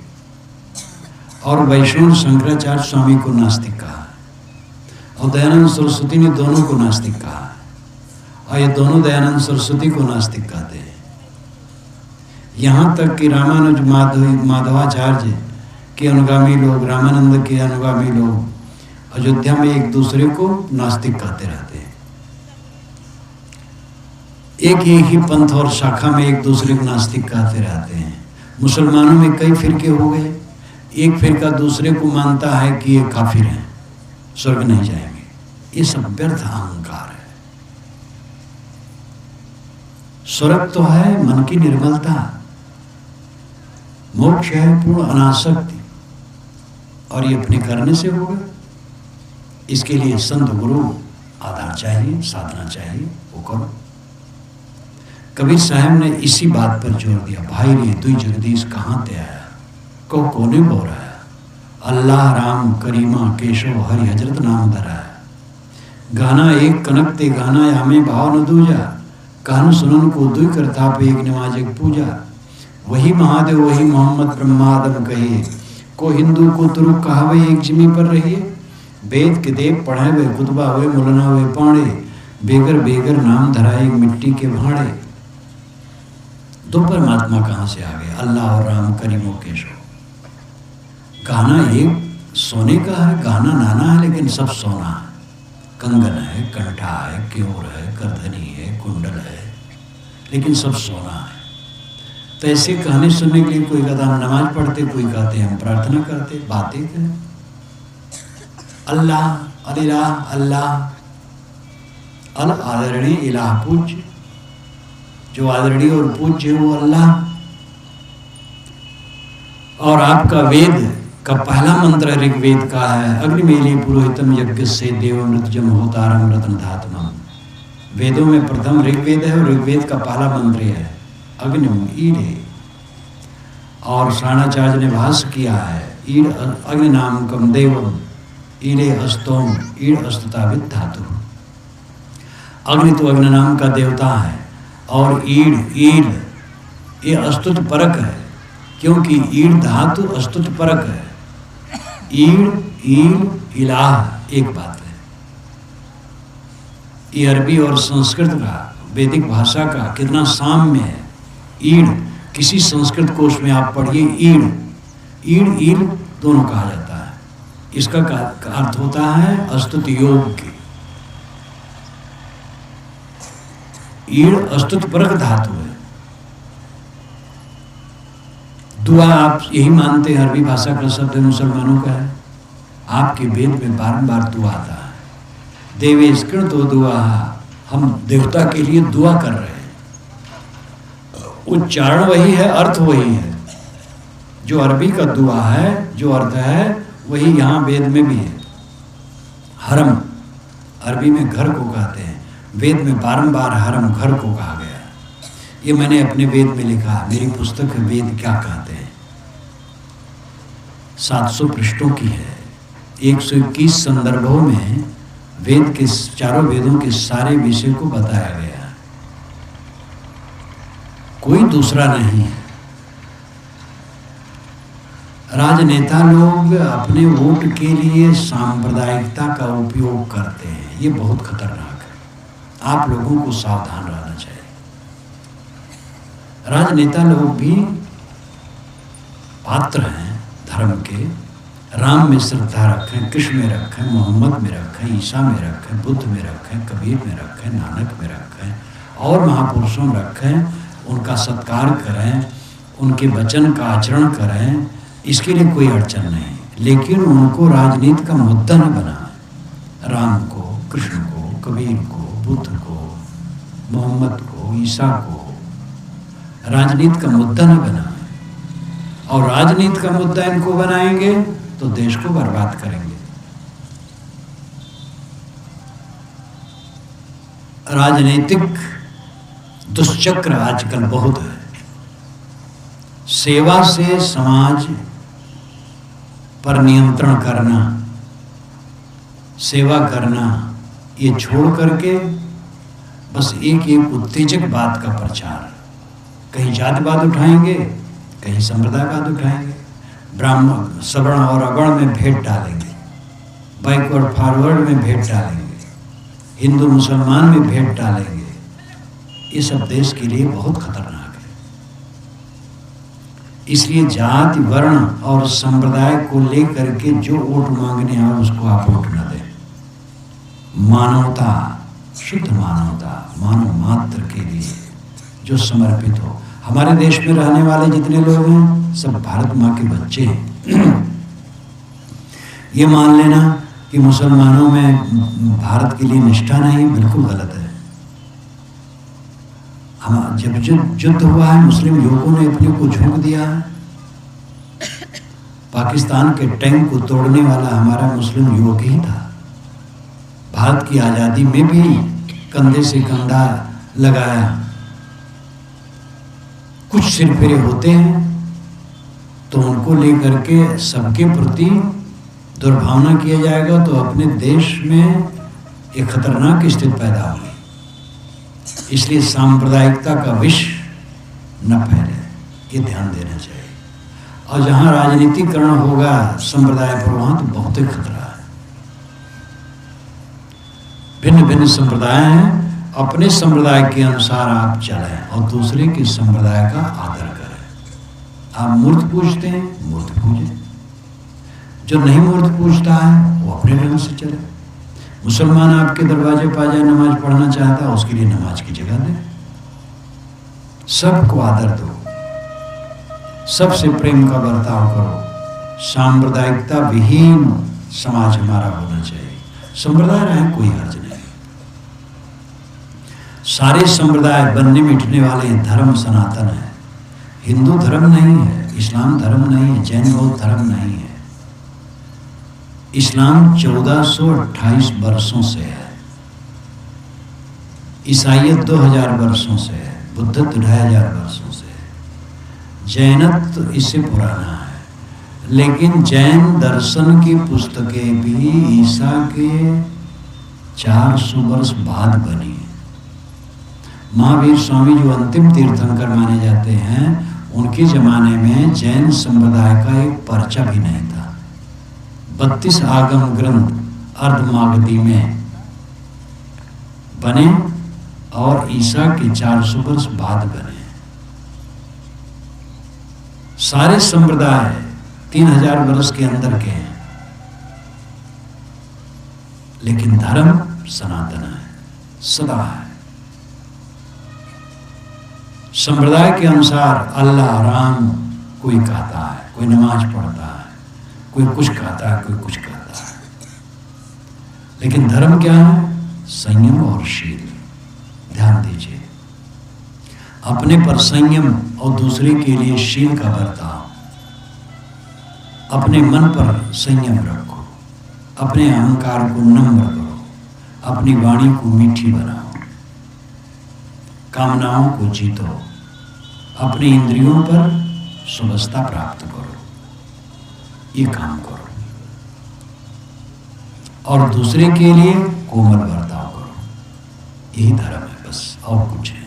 और वैष्णव शंकराचार्य स्वामी को नास्तिक कहा है, और दयानंद सरस्वती ने दोनों को नास्तिक कहा है, और ये दोनों दयानंद सरस्वती को नास्तिक कहते हैं। यहाँ तक कि रामानुज माधवाचार्य के अनुगामी लोग, रामानंद के अनुगामी लोग अयोध्या में एक दूसरे को नास्तिक कहते रहते हैं। एक ही पंथ और शाखा में एक दूसरे को नास्तिक कहते रहते हैं। मुसलमानों में कई फिरके हो गए। एक फिरका दूसरे को मानता है कि ये काफिर हैं, स्वर्ग नहीं जाएंगे। ये सब व्यर्थ अहंकार है। स्वर्ग तो है मन की निर्मलता, मोक्ष है पूर्ण अनासक्ति, और ये अपने करने से होगा। इसके लिए संत गुरु आधार चाहिए, साधना चाहिए, वो करो। कबीर साहब ने इसी बात पर जोर दिया, भाई रे तू जगदीश कहाँ ते आया, को कोने बोराया, अल्लाह राम करीमा केशव हरि हजरत नाम धराया। गाना एक कनक ते गाना यामे भाव न दूजा, कान सुनन को दुई करता पे एक नमाज एक पूजा। वही महादेव वही मोहम्मद ब्रह्मादम कहे, को हिंदू को तुरुक कहावे एक जिमी पर रहिए। वेद के देव पढ़े वे खुतबा हुए मुलना हुए पाड़े, बेगर बेगर नाम धराए मिट्टी के भाड़े। दो परमात्मा कहाँ से आ गए, अल्लाह और राम करीमो केशव। गाना एक सोने का है, गाना नाना है, लेकिन सब सोना है। कंगन है, कंठा है, क्योर है, करधनी है, कुंडल है, लेकिन सब सोना है। तो ऐसे कहने सुनने के लिए कोई कहता हम नमाज पढ़ते, कोई कहते हम प्रार्थना करते, बातें करें। अल्लाह अलिलाह अल्लाह, अल आदरणीय इलाह पूज्य, जो आदरणीय और पूज्य है वो अल्लाह। और आपका वेद का पहला मंत्र ऋग्वेद का है, अग्निमेली पुरोहितम यज्ञ से देवमृतजम होतारम रत्न धातुमम। वेदों में प्रथम ऋग्वेद है और ऋग्वेद का पहला मंत्र है अग्निम ईड़े। और शाणाचार्य ने भाष्य किया है, ईड़ अग्नि नाम कम देवम ईड़े अस्तोम ईड़ अस्तुताविद धातु। अग्नि तो अग्नि नाम का देवता है, और ईड़ ये अस्तुत परक है, क्योंकि ईड़ धातु अस्तुत परक है। ईड़ इलाह एक बात है। ये अरबी और संस्कृत का, वैदिक भाषा का कितना साम्य है। ईड़ किसी संस्कृत कोश में आप पढ़िए, ईड़ दोनों कहा जाता है। इसका अर्थ होता है अस्तुत योग की। ईड़ अस्तुत परक धातु है। दुआ आप यही मानते हैं, अरबी भाषा का शब्द मुसलमानों का है। आपके वेद में बारंबार दुआ आता है, देवेश कृतो दुआ, हम देवता के लिए दुआ कर रहे हैं। उच्चारण वही है, अर्थ वही है। जो अरबी का दुआ है, जो अर्थ है, वही यहाँ वेद में भी है। हरम अरबी में घर को कहते हैं, वेद में बारंबार हरम घर को कहा गया। ये मैंने अपने वेद में लिखा, मेरी पुस्तक है वेद क्या कहते हैं। 700 पृष्ठों की है। 121 संदर्भों में वेद के चारों वेदों के सारे विषय को बताया गया है। कोई दूसरा नहीं है। राजनेता लोग अपने वोट के लिए सांप्रदायिकता का उपयोग करते हैं। ये बहुत खतरनाक है। आप लोगों को सावधान रहना चाहिए। राजनेता लोग भी पात्र हैं धर्म के। राम में श्रद्धा रखें, कृष्ण में रखें, मोहम्मद में रखें, ईसा में रखें, बुद्ध में रखें, कबीर में रखें, नानक में रखें और महापुरुषों में रखें। उनका सत्कार करें, उनके वचन का आचरण करें, इसके लिए कोई अड़चन नहीं। लेकिन उनको राजनीति का मुद्दा न बनाएं। राम को, कृष्ण को, कबीर को, बुद्ध को, मोहम्मद को, ईसा को राजनीति का मुद्दा न बनाएं। और राजनीति का मुद्दा इनको बनाएंगे तो देश को बर्बाद करेंगे। राजनीतिक दुष्चक्र आजकल बहुत है। सेवा से समाज पर नियंत्रण करना, सेवा करना, ये छोड़ करके बस एक उत्तेजक बात का प्रचार। कहीं जातिवाद उठाएंगे, कहीं संप्रदायवाद उठाएंगे, ब्राह्मण सवर्ण और अवर्ण में भेद डालेंगे, बैकवर्ड फॉरवर्ड में भेद डालेंगे, हिंदू मुसलमान में भेद डालेंगे। ये सब देश के लिए बहुत खतरनाक है। इसलिए जाति, वर्ण और संप्रदाय को लेकर के जो वोट मांगने आए उसको आप वोट न दें। मानवता, शुद्ध मानवता, मानव मात्र के लिए जो समर्पित हो। हमारे देश में रहने वाले जितने लोग हैं सब भारत माँ के बच्चे हैं। ये मान लेना कि मुसलमानों में भारत के लिए निष्ठा नहीं, बिल्कुल गलत है। हम जब युद्ध हुआ है, मुस्लिम युवकों ने अपने को झोंक दिया है। पाकिस्तान के टैंक को तोड़ने वाला हमारा मुस्लिम युवक ही था। भारत की आज़ादी में भी कंधे से कंधा लगाया। कुछ सिरफिरे होते हैं तो उनको लेकर के सबके प्रति दुर्भावना किया जाएगा तो अपने देश में एक खतरनाक स्थिति पैदा होगी। इसलिए सांप्रदायिकता का विष न फैले, ये ध्यान देना चाहिए। और जहाँ राजनीतिकरण होगा संप्रदाय पर, वहाँ तो बहुत ही खतरा है। भिन्न भिन्न संप्रदाय हैं, अपने संप्रदाय के अनुसार आप चलें और दूसरे के संप्रदाय का आदर करें। आप मूर्ति पूजते हैं, मूर्ति पूजें। जो नहीं मूर्ति पूजता है वो अपने ढंग से चले। मुसलमान आपके दरवाजे पर जाए, नमाज पढ़ना चाहता है, उसके लिए नमाज की जगह दें। सबको आदर दो, सबसे प्रेम का बर्ताव करो। सांप्रदायिकता विहीन समाज हमारा होना चाहिए। संप्रदाय रहे कोई हर्ज नहीं। सारे संप्रदाय बनने मिटने वाले धर्म सनातन है। हिंदू धर्म नहीं है, इस्लाम धर्म नहीं है, जैन बौद्ध धर्म नहीं है। इस्लाम 1428 वर्षों से है, ईसाईयत 2000 वर्षों से है, बुद्धत्व 2500 वर्षों से है, जैनत्व इससे पुराना है। लेकिन जैन दर्शन की पुस्तकें भी ईसा के 400 वर्ष बाद बनी। महावीर स्वामी जो अंतिम तीर्थंकर माने जाते हैं, उनके जमाने में जैन संप्रदाय का एक पर्चा भी नहीं था। 32 आगम ग्रंथ अर्धमागधी में बने और ईसा के 400 वर्ष बाद बने। सारे संप्रदाय 3000 वर्ष के अंदर के हैं, लेकिन धर्म सनातन है, सदा है। संप्रदाय के अनुसार अल्लाह, राम कोई कहता है, कोई नमाज पढ़ता है, कोई कुछ कहता है, कोई कुछ कहता है। लेकिन धर्म क्या है? संयम और शील। ध्यान दीजिए, अपने पर संयम और दूसरे के लिए शील का बर्ताव। अपने मन पर संयम रखो, अपने अहंकार को नम्र करो, अपनी वाणी को मीठी बनाओ, कामनाओं को जीतो, अपनी इंद्रियों पर सुबस्ता प्राप्त करो। ये काम करो, और दूसरे के लिए कोमल बर्ताव करो। यही धर्म है, बस और कुछ है।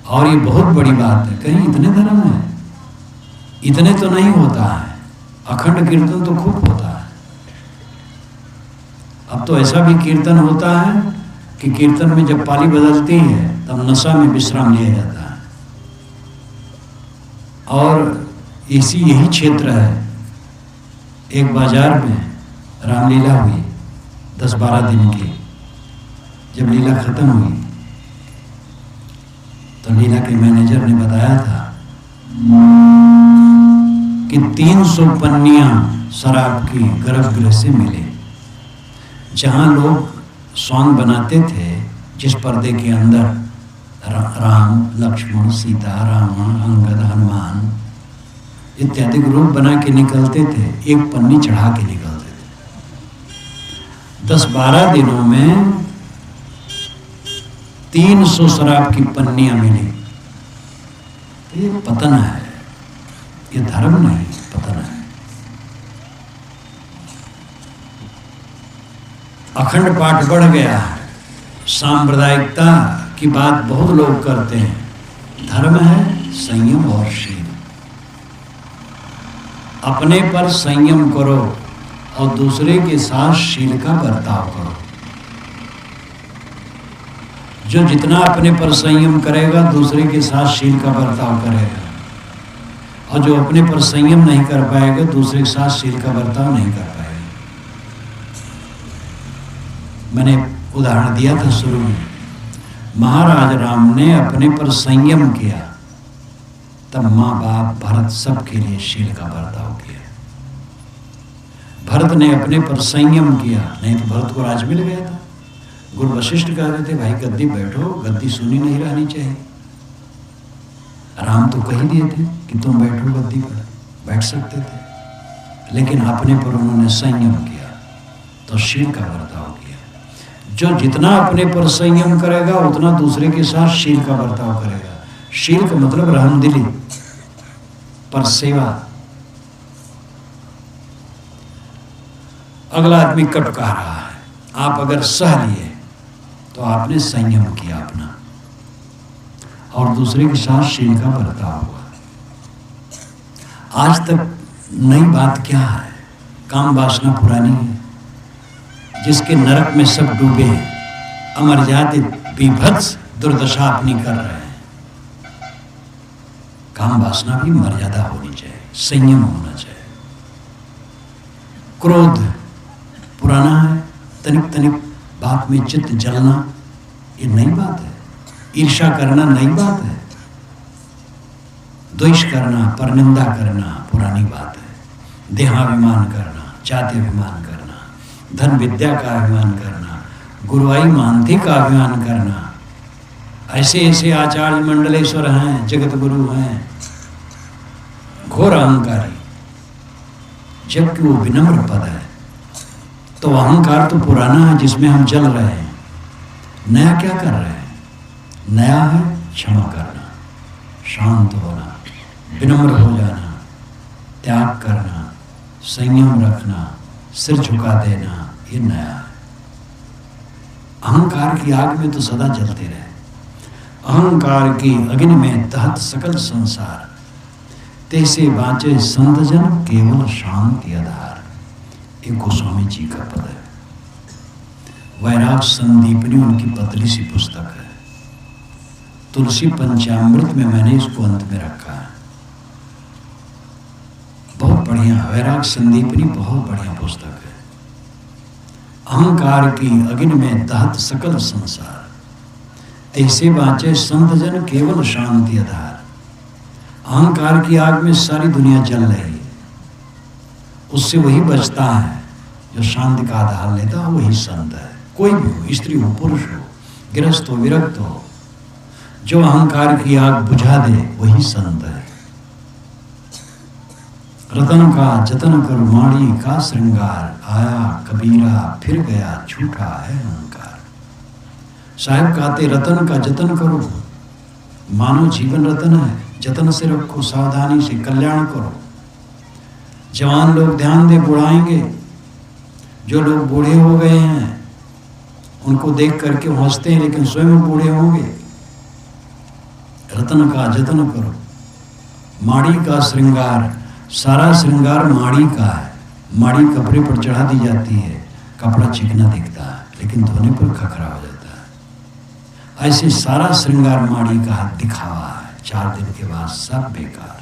और ये बहुत बड़ी बात है, कहीं इतने धर्म है, इतने तो नहीं होता है। अखंड कीर्तन तो खूब होता है। अब तो ऐसा भी कीर्तन होता है कि कीर्तन में जब पाली बदलती है तब नशा में विश्राम लिया जाता है। और यही क्षेत्र है, एक बाजार में रामलीला हुई 10-12 दिन की। जब लीला खत्म हुई तो लीला के मैनेजर ने बताया था कि 300 पन्नियां शराब की गर्भगृह से मिले। जहां लोग सॉन्ग बनाते थे, जिस पर्दे के अंदर राम, लक्ष्मण, सीता, रावण, अंगद, हनुमान इत्यादि रूप बना के निकलते थे, एक पन्नी चढ़ा के निकलते थे। 10-12 दिनों में 300 शराब की पन्नियां मिली। ये पतन है, ये धर्म नहीं, पतन है। अखंड पाठ बढ़ गया है। सांप्रदायिकता की बात बहुत लोग करते हैं। धर्म है संयम और शील। अपने पर संयम करो और दूसरे के साथ शील का बर्ताव करो। जो जितना अपने पर संयम करेगा दूसरे के साथ शील का बर्ताव करेगा, और जो अपने पर संयम नहीं कर पाएगा दूसरे के साथ शील का बर्ताव नहीं कर पाएगा। मैंने उदाहरण दिया था शुरू में, महाराज राम ने अपने पर संयम किया, तब माँ बाप भरत सबके लिए शील का बर्ताव किया। भरत ने अपने पर संयम किया, नहीं तो भरत को राज मिल गया था। गुरु वशिष्ठ कह रहे थे, भाई गद्दी बैठो, गद्दी सुनी नहीं रहनी चाहिए। राम तो कह दिए थे कि तुम बैठो गद्दी पर, बैठ सकते थे, लेकिन अपने पर उन्होंने संयम किया तो शील का बर्ताव किया। जो जितना अपने पर संयम करेगा उतना दूसरे के साथ शील का बर्ताव करेगा। शील का मतलब रहमदिली, पर सेवा। अगला आदमी कट कह रहा है, आप अगर सह लिए तो आपने संयम किया अपना, और दूसरे के साथ शील का बर्ताव हुआ। आज तक नई बात क्या है? काम वासना पुरानी है, जिसके नरक में सब डूबे हैं, अमर जाति विभत्स दुर्दशा अपनी कर रहे हैं। काम वासना भी मर्यादा होनी चाहिए, संयम होना चाहिए। क्रोध पुराना है, तनिक तनिक बात में चित्त जलना ये नई बात है। ईर्ष्या करना नई बात है। द्वेष करना, परनिंदा करना पुरानी बात है। देहाभिमान करना, जात्याभिमान करना, धन विद्या का अभिमान करना, गुरुआई मानती का अभिमान करना, ऐसे ऐसे आचार्य मंडलेश्वर हैं, जगत गुरु हैं, घोर अहंकारी, जबकि वो विनम्र पद है। तो अहंकार तो पुराना है जिसमें हम चल रहे हैं। नया क्या कर रहे हैं? नया है क्षमा करना, शांत होना, विनम्र हो जाना, त्याग करना, संयम रखना, सिर झुका देना, ये नया है। अहंकार की आग में तो सदा जलते रहे। अहंकार की अग्नि में दहत सकल संसार, तैसे बाँचे संत जन केवल शांति आधार। एक गोस्वामी जी का पद है। वैराग संदीपनी उनकी पतली सी पुस्तक है। तुलसी पंचामृत में मैंने इसको अंत में रखा है। बहुत बढ़िया, वैराग संदीपनी बहुत बढ़िया पुस्तक है। अहंकार की अग्नि में दहत सकल संसार, तैसे बाँचे संत जन केवल शांति आधार। अहंकार की आग में सारी दुनिया जल रही है, उससे वही बचता है जो शांति का आधार लेता है, वही संत है। कोई भी हो, स्त्री हो, पुरुष हो, गृहस्थ हो, विरक्त हो, जो अहंकार की आग बुझा दे वही संत है। रतन का जतन कर माड़ी का श्रृंगार, आया कबीरा फिर गया झूठा है अहंकार। साहब कहते रतन का जतन करो, मानो जीवन रतन है, जतन से रखो, सावधानी से कल्याण करो। जवान लोग ध्यान दे, बुढ़ाएंगे। जो लोग बूढ़े हो गए हैं उनको देख करके हंसते हैं, लेकिन स्वयं बूढ़े होंगे। रत्न का जतन करो। माड़ी का श्रृंगार, सारा श्रृंगार माड़ी का है। माड़ी कपड़े पर चढ़ा दी जाती है, कपड़ा चिकना दिखता है, लेकिन धोने पर खखरा हो जाता है। ऐसे सारा श्रृंगार माड़ी का है, दिखावा है। 4 दिन के बाद सब बेकार,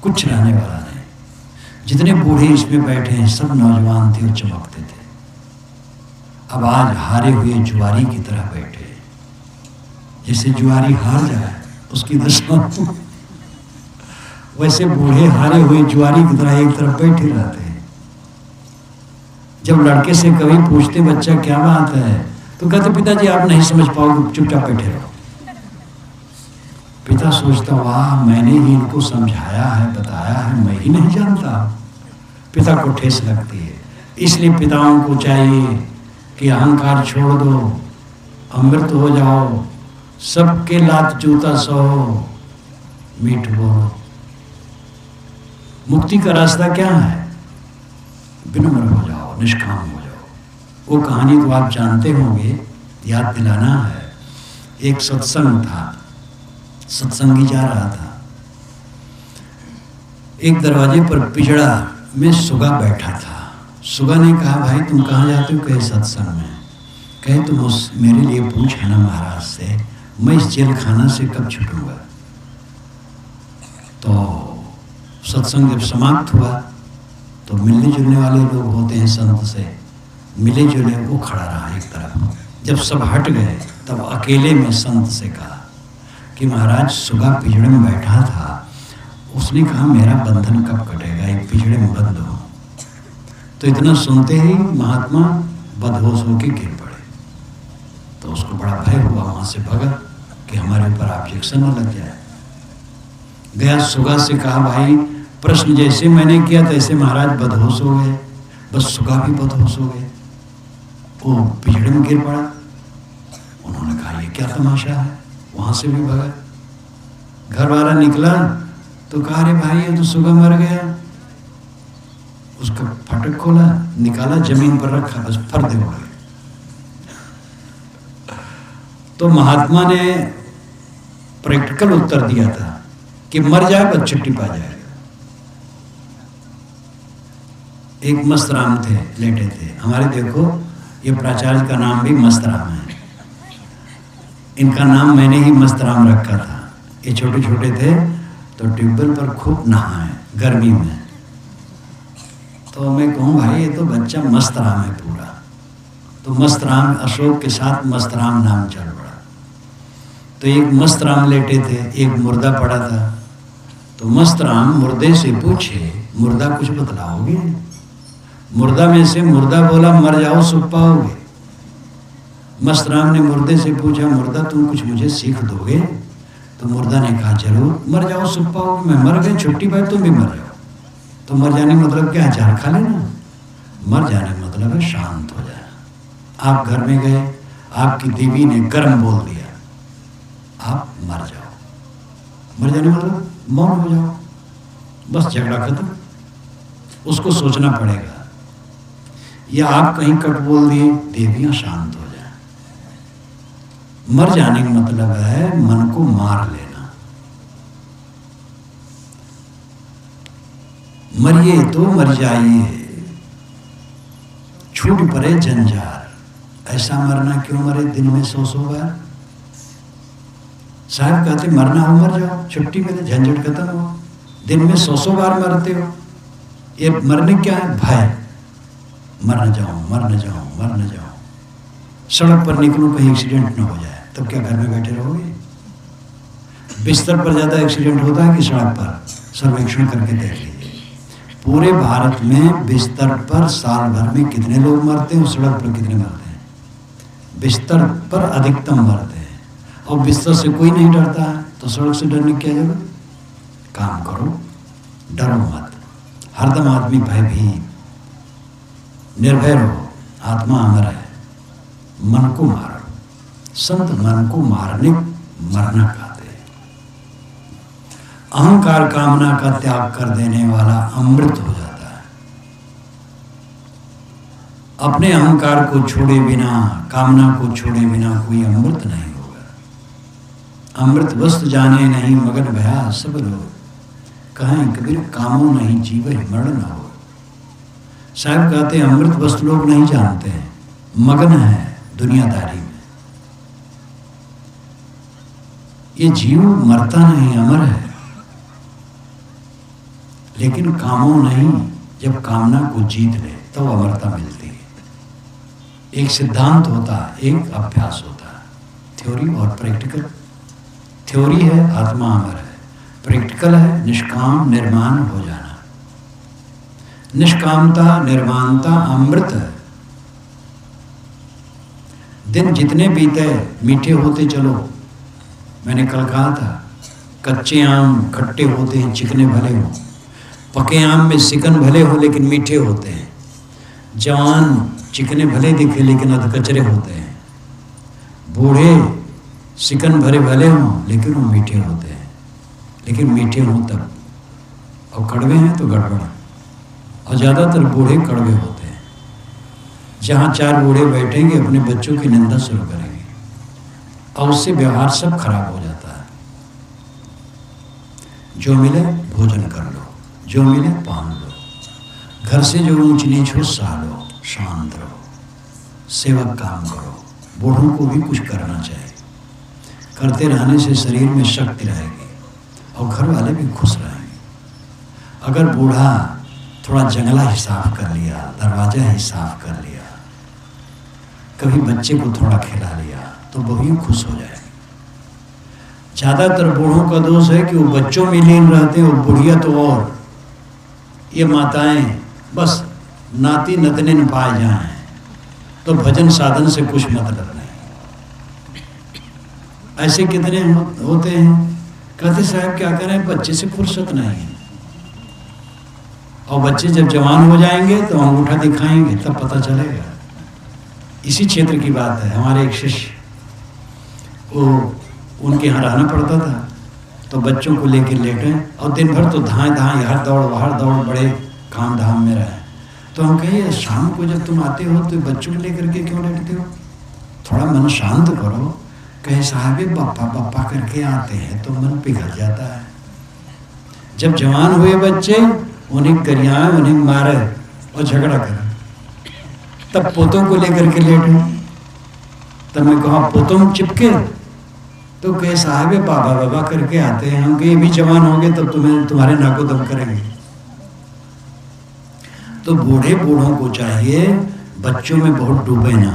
कुछ रहने वाला नहीं। जितने बूढ़े इसमें बैठे हैं सब नौजवान थे और चमकते थे। अब आज हारे हुए जुआरी की तरह बैठे, जैसे जुआरी हार जाए उसकी दशा, वैसे बूढ़े हारे हुए जुआरी की तरह एक तरफ बैठे रहते हैं। जब लड़के से कभी पूछते बच्चा क्या बात है, तो कहते पिताजी आप नहीं समझ पाओगे, चुपचाप बैठे रहो। पिता सोचता वाह मैंने ही इनको समझाया है, बताया है, मैं ही नहीं जानता। पिता को ठेस लगती है। इसलिए पिताओं को चाहिए कि अहंकार छोड़ दो, अमृत हो जाओ, सबके लात जूता सहो, मीठ बोलो। मुक्ति का रास्ता क्या है? विनम्र हो जाओ, निष्काम हो जाओ। वो कहानी तो आप जानते होंगे, याद दिलाना है। एक सत्संग था, सत्संगी जा रहा था। एक दरवाजे पर पिंजड़ा में सुगा बैठा था। सुगा ने कहा भाई तुम कहाँ जाते हो? कहे सत्संग में। कहे तुम उस मेरे लिए पूछ है ना महाराज से, मैं इस जेल खाना से कब छूटूंगा? तो सत्संग जब समाप्त हुआ तो मिलने जुलने वाले लोग होते हैं संत से, मिले जुले, वो खड़ा रहा एक तरफ। जब सब हट गए तब अकेले में संत से कहा कि महाराज सुगा पिंजड़े में बैठा था, उसने कहा मेरा बंधन कब कटेगा, एक पिंजड़े में बंद हो। तो इतना सुनते ही महात्मा बदहोश होकर गिर पड़े। तो उसको बड़ा भय हुआ, वहां से भगा कि हमारे ऊपर ऑब्जेक्शन न लग जाए। गया, सुगा से कहा भाई प्रश्न जैसे मैंने किया तैसे महाराज बदहोश हो गए। बस सुगा भी बदहोश हो गए, वो पिंजड़े में गिर पड़ा। उन्होंने कहा ये क्या तमाशा है, वहां से भी भगा। घर वाला निकला तो कहा अरे भाई ये तो सुगा मर गया। उसका फाटक खोला, निकाला, जमीन पर रखा, बस पर्दे उड़ गए। तो महात्मा ने प्रैक्टिकल उत्तर दिया था कि मर जाए बस छुट्टी पा जाएगा। एक मस्त राम थे, लेटे थे। हमारे देखो ये प्राचार्य का नाम भी मस्त राम है। इनका नाम मैंने ही मस्त राम रखा था। ये छोटे छोटे थे तो ट्यूबवेल पर खूब नहाए गर्मी में। तो मैं कहूँ भाई ये तो बच्चा मस्त राम है पूरा। तो मस्त राम, अशोक के साथ मस्त राम नाम चल पड़ा। तो एक मस्त राम लेटे थे, एक मुर्दा पड़ा था। तो मस्त राम मुर्दे से पूछे मुर्दा कुछ बतलाओगे? मुर्दा में से मुर्दा बोला मर जाओ सुख पाओगे। मस्त राम ने मुर्दे से पूछा मुर्दा तुम कुछ मुझे सीख दोगे? तो मुर्दा ने कहा जरूर, मर जाओ सुख पाओगे। मैं मर गई, छुट्टी पाई, तुम भी मर जाओ। तो मर जाने मतलब क्या, अचार खा लेना? मर जाने मतलब है शांत हो जाए। आप घर में गए, आपकी देवी ने गर्म बोल दिया, आप मर जाओ। मर जाने मतलब मौन हो जाओ, बस झगड़ा खत्म। उसको सोचना पड़ेगा। या आप कहीं कट बोल दिए, देवियां शांत हो जाए। मर जाने का मतलब है मन को मार लेना। मरिए तो मर जाइए, छूट पड़े जंजार। ऐसा मरना क्यों मरे दिन में 100 बार? साहब कहते मरना हो मर जाओ, छुट्टी मिले, झंझट खत्म हो। दिन में 100 बार मरते हो। ये मरने क्या है? भय। मर न जाऊं, मर न जाऊं, मर न जाऊं। सड़क पर निकलो कहीं एक्सीडेंट न हो जाए, तब क्या घर में बैठे रहोगे? बिस्तर पर ज्यादा एक्सीडेंट होता है कि सड़क पर? सर्वेक्षण करके देख लीजिए। पूरे भारत में बिस्तर पर साल भर में कितने लोग मरते हैं और सड़क पर कितने मरते हैं? बिस्तर पर अधिकतम मरते हैं। और बिस्तर से कोई नहीं डरता है तो सड़क से डरने की क्या जरूरत? काम करो, डरो मत। हरदम आदमी भयभीत, निर्भय रहो। आत्मा अमर है। मन को मारो। संत मन को मारने मरना कहते हैं। अहंकार कामना का त्याग कर देने वाला अमृत हो जाता है। अपने अहंकार को छोड़े बिना, कामना को छोड़े बिना कोई अमृत नहीं होगा। अमृत वस्तु जाने नहीं मगन भया सब लोग, कहें कबीर कामों नहीं जीव मरण न हो। साहब कहते हैं अमृत वस्तु लोग नहीं जानते हैं, मगन है दुनियादारी में। ये जीव मरता नहीं, अमर है, लेकिन कामों नहीं, जब कामना को जीत ले तो अमरता मिलती है। एक सिद्धांत होता है, एक अभ्यास होता है, थ्योरी और प्रैक्टिकल। थ्योरी है आत्मा अमर है, प्रैक्टिकल है निष्काम निर्माण हो जाना। निष्कामता निर्माणता अमृत है। दिन जितने बीते मीठे होते चलो। मैंने कल कहा था कच्चे आम खट्टे होते हैं, चिकने भले हो। पके आम में सिकन भले हो लेकिन मीठे होते हैं। जवान चिकने भले दिखे लेकिन अधकचरे होते हैं। बूढ़े सिकन भरे भले हों लेकिन वो मीठे होते हैं। लेकिन मीठे हों तब, और कड़वे हैं तो गड़बड़। और ज़्यादातर बूढ़े कड़वे होते हैं। जहाँ चार बूढ़े बैठेंगे अपने बच्चों की निंदा शुरू करेंगे और उससे व्यवहार सब खराब हो जाता है। जो मिले भोजन कर लो, जो मिले पान लो, घर से जो ऊंच नीच हो सह लो, शांत रहो, सेवक काम करो। बूढ़ों को भी कुछ करना चाहिए। करते रहने से शरीर में शक्ति रहेगी और घर वाले भी खुश रहेंगे। अगर बूढ़ा थोड़ा जंगला ही साफ कर लिया, दरवाजा ही साफ कर लिया, कभी बच्चे को थोड़ा खिला लिया तो वही खुश हो जाएगी। ज़्यादातर बूढ़ों का दोष है कि वो बच्चों में लीन रहते हैं और बुढ़िया तो और। ये माताएं बस नाती नतने न पाए जाएं तो भजन साधन से कुछ मतलब नहीं। ऐसे कितने होते हैं, कहते साहब क्या करें, बच्चे से फुर्सत नहीं है। और बच्चे जब जवान हो जाएंगे तो अंगूठा दिखाएंगे तब पता चलेगा। इसी क्षेत्र की बात है। हमारे एक शिष्य को उनके यहाँ रहना पड़ता था, तो बच्चों को लेकर लेटे और दिन भर तो धाएं धाएं, यहाँ दौड़ वहाँ दौड़, बड़े काम धाम में रहे। तो हम कहिए शाम को जब तुम आते हो तो बच्चों को लेकर के क्यों लेटते हो, थोड़ा मन शांत करो। कहे साहब पप्पा पप्पा करके आते हैं तो मन पिघल जाता है। जब जवान हुए बच्चे उन्हें गरियाएं, उन्हें मारे और झगड़ा करे, तब पोतों को लेकर के लेटे। तब मैं कहा पोतों चिपके, तो कहे साहब बाबा बाबा करके आते हैं। हम ये भी जवान हो गए तब तुम्हें तुम्हारे नाको दम करेंगे। तो बूढ़े बूढ़ों को चाहिए बच्चों में बहुत डूबे ना।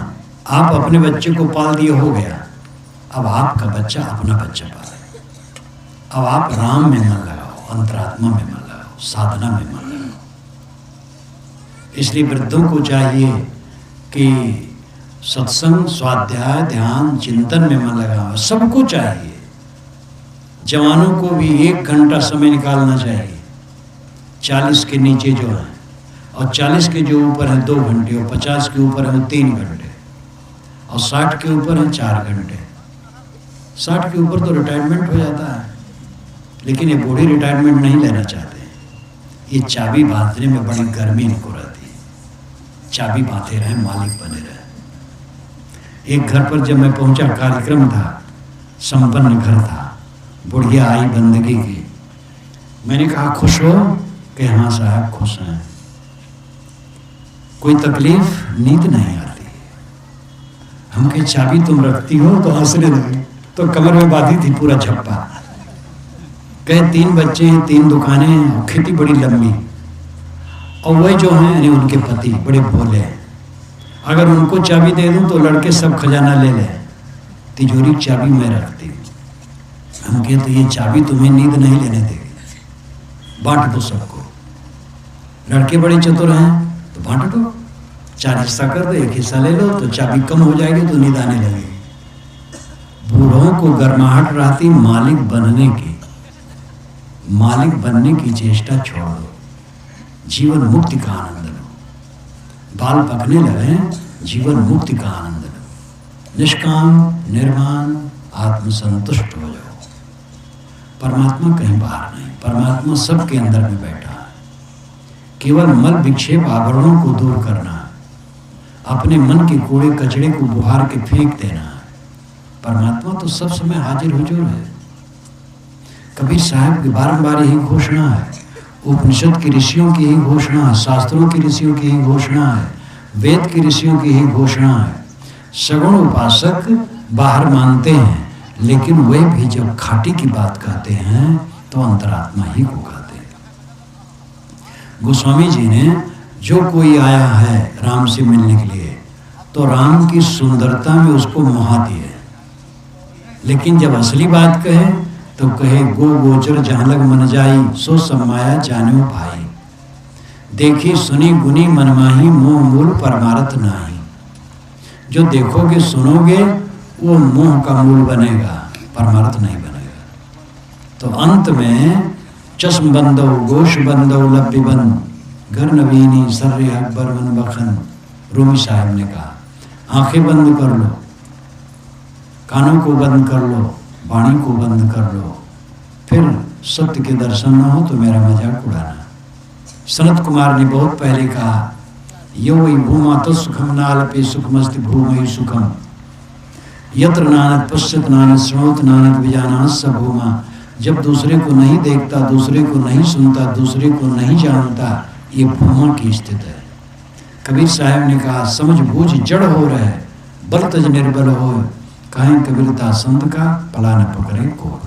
आप अपने बच्चे को पाल दिए, हो गया। अब आपका बच्चा अपना बच्चा पाले। अब आप राम में मन लगाओ, अंतरात्मा में मन लगाओ, साधना में मन लगाओ। इसलिए वृद्धों को चाहिए कि सत्संग, स्वाध्याय, ध्यान, चिंतन में मन लगाओ। सबको चाहिए। जवानों को भी 1 घंटा समय निकालना चाहिए। 40 के नीचे जो है, और 40 के जो ऊपर है 2 घंटे, और 50 के ऊपर है 3 घंटे, और 60 के ऊपर है 4 घंटे। 60 के ऊपर तो रिटायरमेंट हो जाता है, लेकिन ये बूढ़े रिटायरमेंट नहीं लेना चाहते। ये चाबी बांधने में बड़ी गर्मी इनको रहती है। चाबी बांधे रहे, मालिक बने रहे। एक घर पर जब मैं पहुंचा, कार्यक्रम था, संपन्न घर था, बुढ़िया आई बंदगी की। मैंने कहा खुश हो? कि हाँ साहब खुश हैं। कोई तकलीफ, नींद नहीं आती। हम कहे चाबी तुम रखती हो? तो हंसने लगे। तो कमर में बांधी थी पूरा झप्पा। कहे 3 बच्चे हैं, 3 दुकानें हैं, और खेती बड़ी लंबी। और वही जो हैं यानी उनके पति बड़े भोले हैं। अगर उनको चाबी दे दूं तो लड़के सब खजाना ले लें। तिजोरी की चाबी मैं रखती हूँ। हम कहते ये चाबी तुम्हें नींद नहीं लेने देगी, बांट दो सबको। लड़के बड़े चतुर हैं तो बांट दो, 4 हिस्सा कर दो, 1 हिस्सा ले लो, तो चाबी कम हो जाएगी तो नींद आने लगेगी। बूढ़ों को गर्माहट रहती मालिक बनने की। मालिक बनने की चेष्टा छोड़ दो, जीवन मुक्ति का आनंद लो। बाल पकने लगे, जीवन मुक्ति का आनंद लो। निष्काम निर्माण आत्मसंतुष्ट हो जाओ। परमात्मा कहीं बाहर नहीं, परमात्मा सबके अंदर में बैठा है। केवल मल विक्षेप आवरणों को दूर करना है, अपने मन के कूड़े कचड़े को बुहार के फेंक देना है। परमात्मा तो सब समय हाजिर हुजूर है। कबीर साहब की बारंबार यही घोषणा है, उपनिषद के ऋषियों की यही घोषणा है, शास्त्रों के ऋषियों की यही घोषणा है, वेद के ऋषियों की यही घोषणा है। सगुण उपासक बाहर मानते हैं, लेकिन वे भी जब खाटी की बात कहते हैं तो अंतरात्मा ही को कहते हैं। गोस्वामी जी ने जो कोई आया है राम से मिलने के लिए तो राम की सुंदरता में उसको मोहा दिए, लेकिन जब असली बात कहे तो कहे गो गोचर जहाँ लग मन जाई सो समाया जानो भाई। देखी सुनी गुनी मनमाही मोह मूल परमारथ नाही। जो देखोगे सुनोगे वो मोह का मूल बनेगा, परमार्थ नहीं बनेगा। तो अंत में चश्म बंदो गोश बंदो लब्बी बंद घर नवीनी सर्रे अकबर मन बखन। रूमी साहब ने कहा आंखें बंद कर लो, कानों को बंद कर लो, वाणी को बंद कर लो, फिर सत्य के दर्शन न हो तो मेरा मजाक उड़ाना। सनत कुमार ने बहुत पहले कहा यो वही भूमा तो सुखम नालपे सुखमस्ति भूमि सुखम यत्र नानक पश्चित नानक श्रोत नानक विजाना स भूमा। जब दूसरे को नहीं देखता, दूसरे को नहीं सुनता, दूसरे को नहीं जानता, ये भूमा की स्थिति है। कबीर साहब ने कहा समझ बूझ जड़ हो रहे बल तज निर्बल हो, कहें कबीरता संत का पला न पकड़े को।